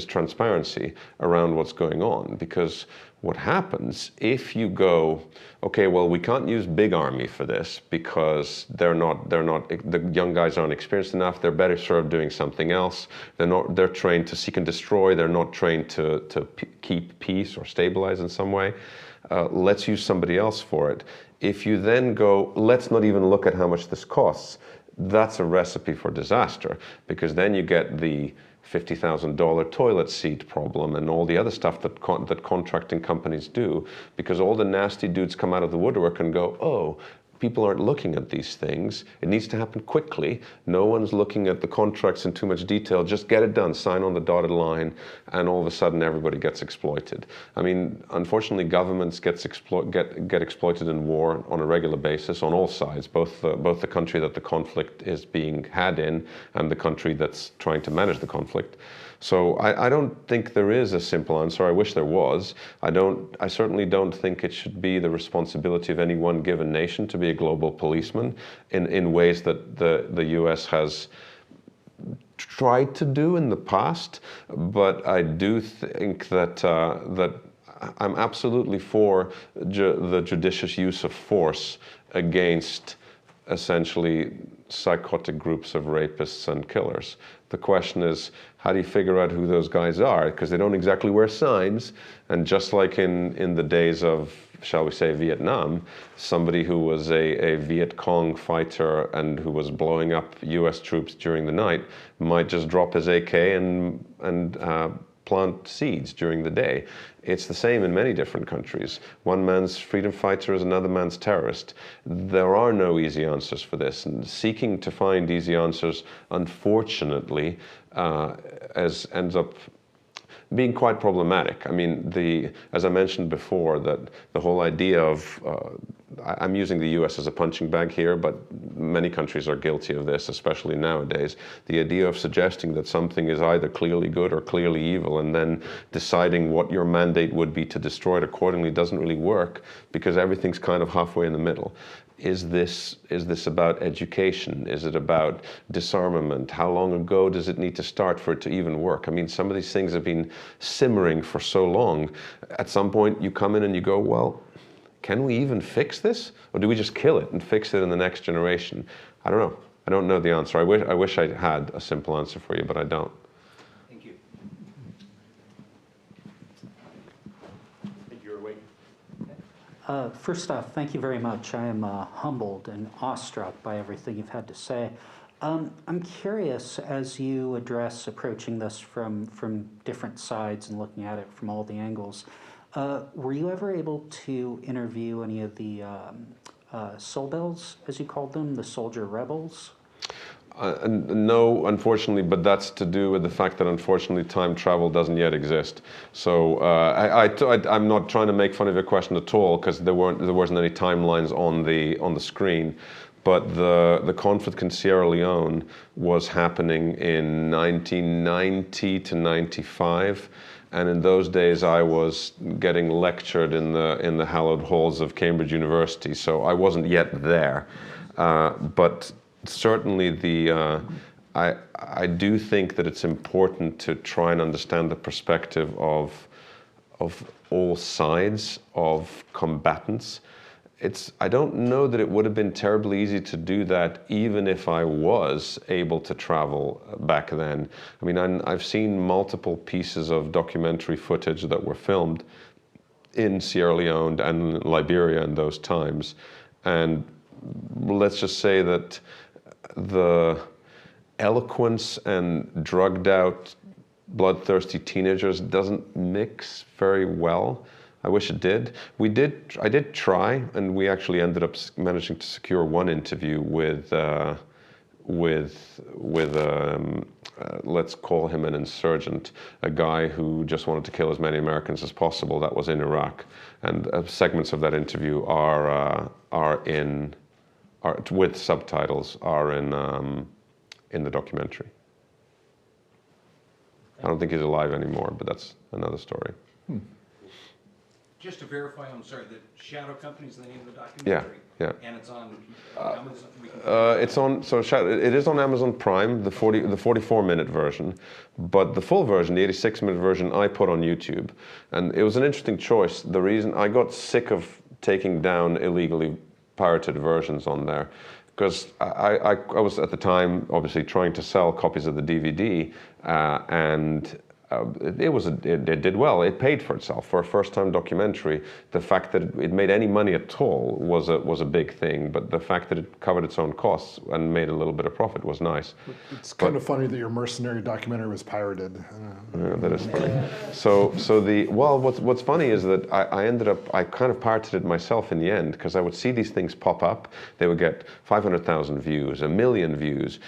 transparency around what's going on. Because what happens if you go, okay, well, we can't use big army for this because the young guys aren't experienced enough. They're better served doing something else. They're trained to seek and destroy. They're not trained to keep peace or stabilize in some way. Let's use somebody else for it. If you then go, let's not even look at how much this costs, that's a recipe for disaster, because then you get the $50,000 toilet seat problem and all the other stuff that contracting companies do, because all the nasty dudes come out of the woodwork and go, oh, people aren't looking at these things. It needs to happen quickly. No one's looking at the contracts in too much detail. Just get it done, sign on the dotted line, and all of a sudden everybody gets exploited. I mean, unfortunately, governments get exploited in war on a regular basis on all sides, both the country that the conflict is being had in and the country that's trying to manage the conflict. So I don't think there is a simple answer. I wish there was. I certainly don't think it should be the responsibility of any one given nation to be a global policeman in ways that the US has tried to do in the past. But I do think that I'm absolutely for the judicious use of force against essentially psychotic groups of rapists and killers. The question is, how do you figure out who those guys are? Because they don't exactly wear signs. And just like in the days of, shall we say, Vietnam, somebody who was a Viet Cong fighter and who was blowing up US troops during the night might just drop his AK and plant seeds during the day. It's the same in many different countries. One man's freedom fighter is another man's terrorist. There are no easy answers for this, and seeking to find easy answers, unfortunately, ends up being quite problematic. I mean, as I mentioned before, that the whole idea of, I'm using the US as a punching bag here, but many countries are guilty of this, especially nowadays. The idea of suggesting that something is either clearly good or clearly evil, and then deciding what your mandate would be to destroy it accordingly doesn't really work, because everything's kind of halfway in the middle. Is this about education? Is it about disarmament? How long ago does it need to start for it to even work? I mean, some of these things have been simmering for so long. At some point, you come in and you go, well, can we even fix this? Or do we just kill it and fix it in the next generation? I don't know. I don't know the answer. I wish I had a simple answer for you, but I don't. Thank you. First off, thank you very much. I am humbled and awestruck by everything you've had to say. I'm curious, as you address approaching this from different sides and looking at it from all the angles, were you ever able to interview any of the Solbels, as you called them, the soldier rebels? No, unfortunately, but that's to do with the fact that unfortunately time travel doesn't yet exist. So I'm not trying to make fun of your question at all, because there wasn't any timelines on the screen. But the conflict in Sierra Leone was happening in 1990 to 95. And in those days, I was getting lectured in the hallowed halls of Cambridge University, so I wasn't yet there. But certainly, I do think that it's important to try and understand the perspective of all sides of combatants. I don't know that it would have been terribly easy to do that, even if I was able to travel back then. I mean, I've seen multiple pieces of documentary footage that were filmed in Sierra Leone and Liberia in those times. And let's just say that the eloquence and drugged out, bloodthirsty teenagers doesn't mix very well. I wish it did. I did try, and we actually ended up managing to secure one interview with let's call him an insurgent, a guy who just wanted to kill as many Americans as possible. That was in Iraq, and segments of that interview are with subtitles are in the documentary. I don't think he's alive anymore, but that's another story. Just to verify, I'm sorry, the Shadow Company is the name of the documentary? Yeah. And it's on Amazon? It is on Amazon Prime, the 44-minute version, but the full version, the 86-minute version, I put on YouTube. And it was an interesting choice. The reason I got sick of taking down illegally pirated versions on there, because I was at the time obviously trying to sell copies of the DVD, and it did well. It paid for itself for a first-time documentary. The fact that it made any money at all was a big thing, but the fact that it covered its own costs and made a little bit of profit was nice. It's kind of funny that your Mercenary documentary was pirated. Yeah, that is funny. What's funny is that I kind of pirated it myself in the end, because I would see these things pop up. They would get 500,000 views, 1 million views.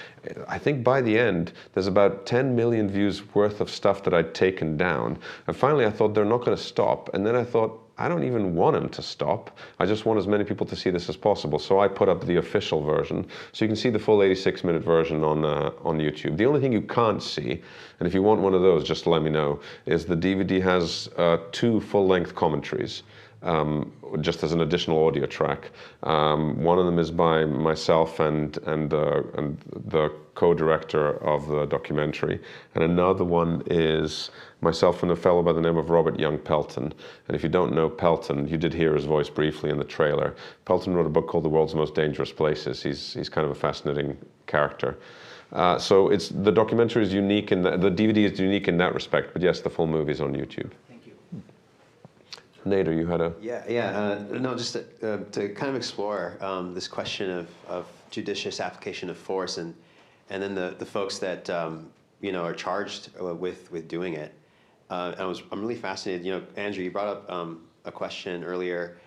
I think by the end, there's about 10 million views worth of stuff that I'd taken down. And finally, I thought they're not going to stop. And then I thought, I don't even want them to stop. I just want as many people to see this as possible. So I put up the official version. So you can see the full 86-minute version on YouTube. The only thing you can't see, and if you want one of those, just let me know, is the DVD has 2 full-length commentaries. Just as an additional audio track. One of them is by myself and the co-director of the documentary, and another one is myself and a fellow by the name of Robert Young Pelton. And if you don't know Pelton, you did hear his voice briefly in the trailer. Pelton wrote a book called The World's Most Dangerous Places. He's kind of a fascinating character. So the documentary is unique, and the DVD is unique in that respect. But yes, the full movie is on YouTube. Nader, you had a... No, just to kind of explore this question of judicious application of force, and then the folks that are charged with doing it. I'm really fascinated. Andrew, you brought up a question earlier.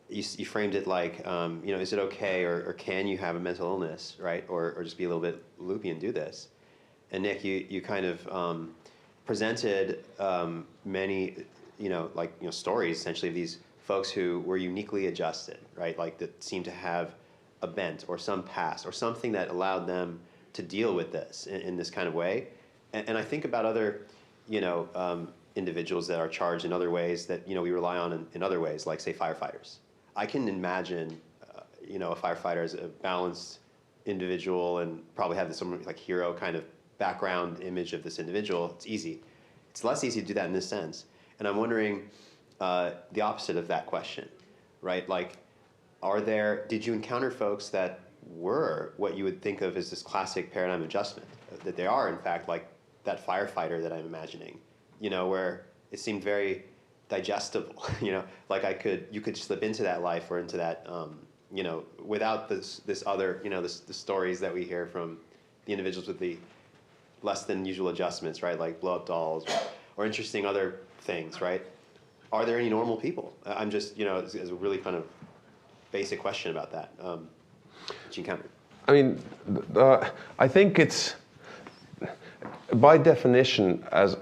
You framed it like, is it okay or can you have a mental illness, right? Or just be a little bit loopy and do this? And Nick, you kind of presented many stories essentially of these folks who were uniquely adjusted, right? Like that seem to have a bent or some past or something that allowed them to deal with this in this kind of way. And I think about other, individuals that are charged in other ways that, we rely on in other ways, like, say, firefighters. I can imagine, a firefighter as a balanced individual and probably have some like hero kind of background image of this individual. It's easy. It's less easy to do that in this sense. And I'm wondering the opposite of that question, right? Like, did you encounter folks that were what you would think of as this classic paradigm adjustment, that they are in fact like that firefighter that I'm imagining, where it seemed very digestible, like you could slip into that life or into that, without this other, the stories that we hear from the individuals with the less than usual adjustments, right? Like blow up dolls or interesting other things, right? Are there any normal people? I'm just, it's a really kind of basic question about that. That you encountered. I mean, I think it's, by definition, as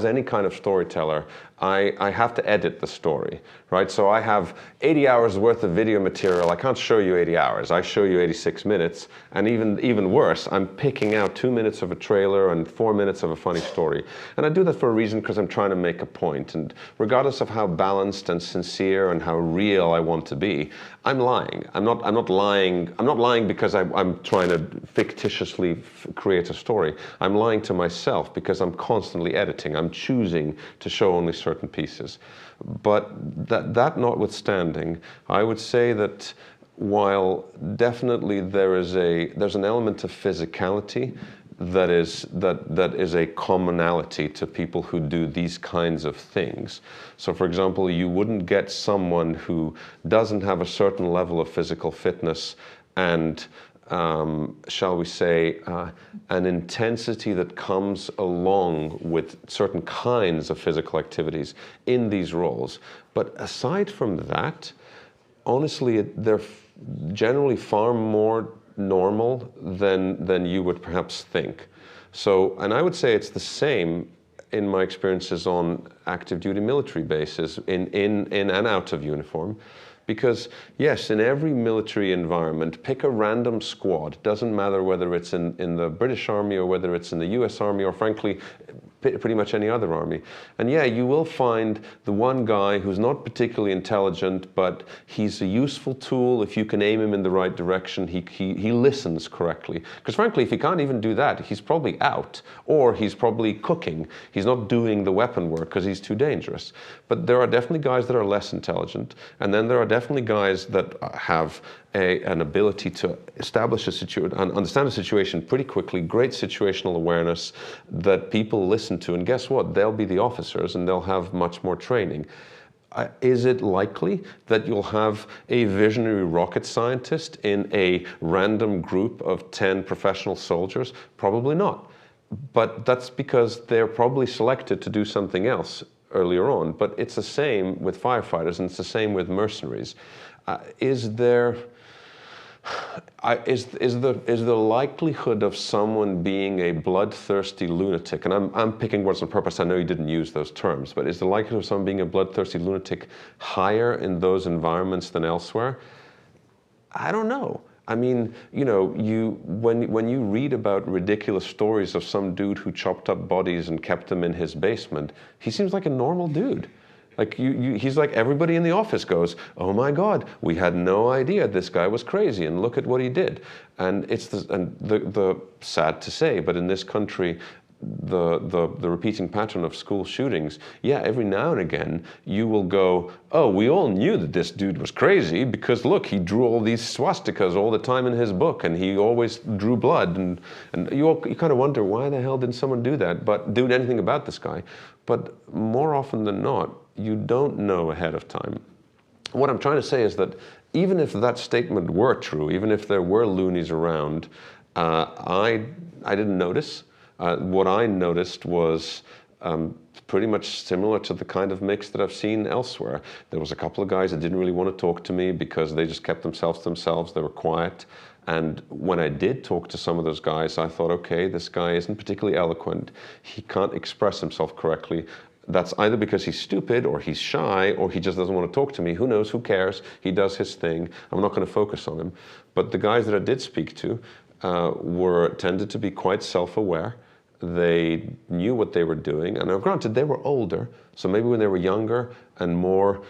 any kind of storyteller, I have to edit the story, right? So I have 80 hours worth of video material. I can't show you 80 hours. I show you 86 minutes. And even worse, I'm picking out 2 minutes of a trailer and 4 minutes of a funny story. And I do that for a reason, because I'm trying to make a point. And regardless of how balanced and sincere and how real I want to be, I'm lying. I'm not lying because I'm trying to fictitiously create a story. I'm lying to myself because I'm constantly editing. I'm choosing to show only certain pieces. But that notwithstanding, I would say that while definitely there's an element of physicality that is a commonality to people who do these kinds of things. So for example, you wouldn't get someone who doesn't have a certain level of physical fitness and shall we say, an intensity that comes along with certain kinds of physical activities in these roles. But aside from that, honestly, they're generally far more normal than you would perhaps think. So, and I would say it's the same in my experiences on active duty military bases in and out of uniform. Because yes, in every military environment, pick a random squad. Doesn't matter whether it's in the British Army or whether it's in the US Army or frankly, pretty much any other army. And yeah, you will find the one guy who's not particularly intelligent, but he's a useful tool. If you can aim him in the right direction, he listens correctly. Because frankly, if he can't even do that, he's probably out, or he's probably cooking. He's not doing the weapon work because he's too dangerous. But there are definitely guys that are less intelligent, and then there are definitely guys that have an ability to establish a situation, understand a situation pretty quickly, great situational awareness that people listen to, and guess what? They'll be the officers and they'll have much more training. Is it likely that you'll have a visionary rocket scientist in a random group of 10 professional soldiers? Probably not. But that's because they're probably selected to do something else earlier on. But it's the same with firefighters and it's the same with mercenaries. Is the likelihood of someone being a bloodthirsty lunatic, and I'm picking words on purpose, I know you didn't use those terms, but is the likelihood of someone being a bloodthirsty lunatic higher in those environments than elsewhere? I don't know. I mean, when you read about ridiculous stories of some dude who chopped up bodies and kept them in his basement, he seems like a normal dude. Like he's like everybody in the office goes, oh my God, we had no idea this guy was crazy, and look at what he did. And it's the sad to say, but in this country, the repeating pattern of school shootings, yeah, every now and again you will go, oh, we all knew that this dude was crazy because look, he drew all these swastikas all the time in his book, and he always drew blood, and you kind of wonder, why the hell didn't someone do that, but do anything about this guy? But more often than not, you don't know ahead of time. What I'm trying to say is that even if that statement were true, even if there were loonies around, I didn't notice. What I noticed was pretty much similar to the kind of mix that I've seen elsewhere. There was a couple of guys that didn't really want to talk to me because they just kept themselves to themselves. They were quiet. And when I did talk to some of those guys, I thought, okay, this guy isn't particularly eloquent. He can't express himself correctly. that's either because he's stupid or he's shy or he just doesn't want to talk to me. Who knows? Who cares? He does his thing. I'm not going to focus on him. But the guys that I did speak to tended to be quite self-aware. They knew what they were doing, and now granted, they were older, so maybe when they were younger and more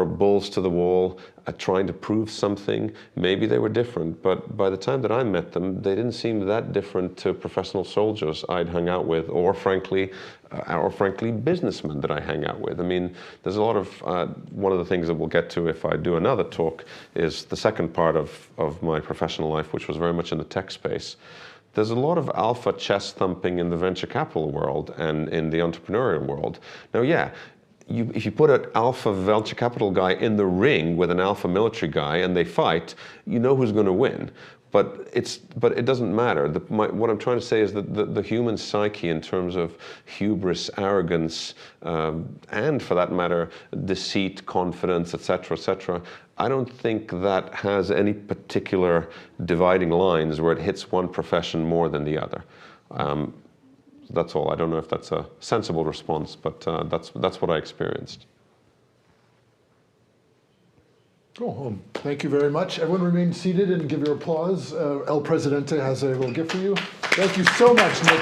balls to the wall, trying to prove something, maybe they were different. But by the time that I met them, they didn't seem that different to professional soldiers I'd hung out with, or frankly, businessmen that I hang out with. I mean, there's a lot of one of the things that we'll get to if I do another talk is the second part of my professional life, which was very much in the tech space. There's a lot of alpha chest thumping in the venture capital world and in the entrepreneurial world. Now, yeah, if you put an alpha venture capital guy in the ring with an alpha military guy and they fight, you know who's going to win. But it doesn't matter. What I'm trying to say is that the human psyche in terms of hubris, arrogance, and for that matter, deceit, confidence, etc., I don't think that has any particular dividing lines where it hits one profession more than the other. That's all. I don't know if that's a sensible response, but that's what I experienced. Cool. Thank you very much. Everyone remain seated and give your applause. El Presidente has a little gift for you. Thank you so much, Nick.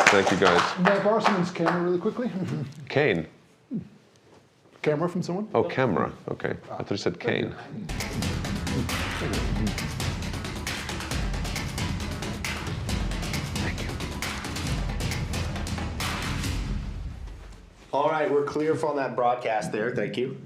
Thank you, guys. May I borrow someone's camera really quickly? Kane. Camera from someone? Oh, camera. Okay. I thought you said Kane. All right, we're clear from that broadcast there. Thank you.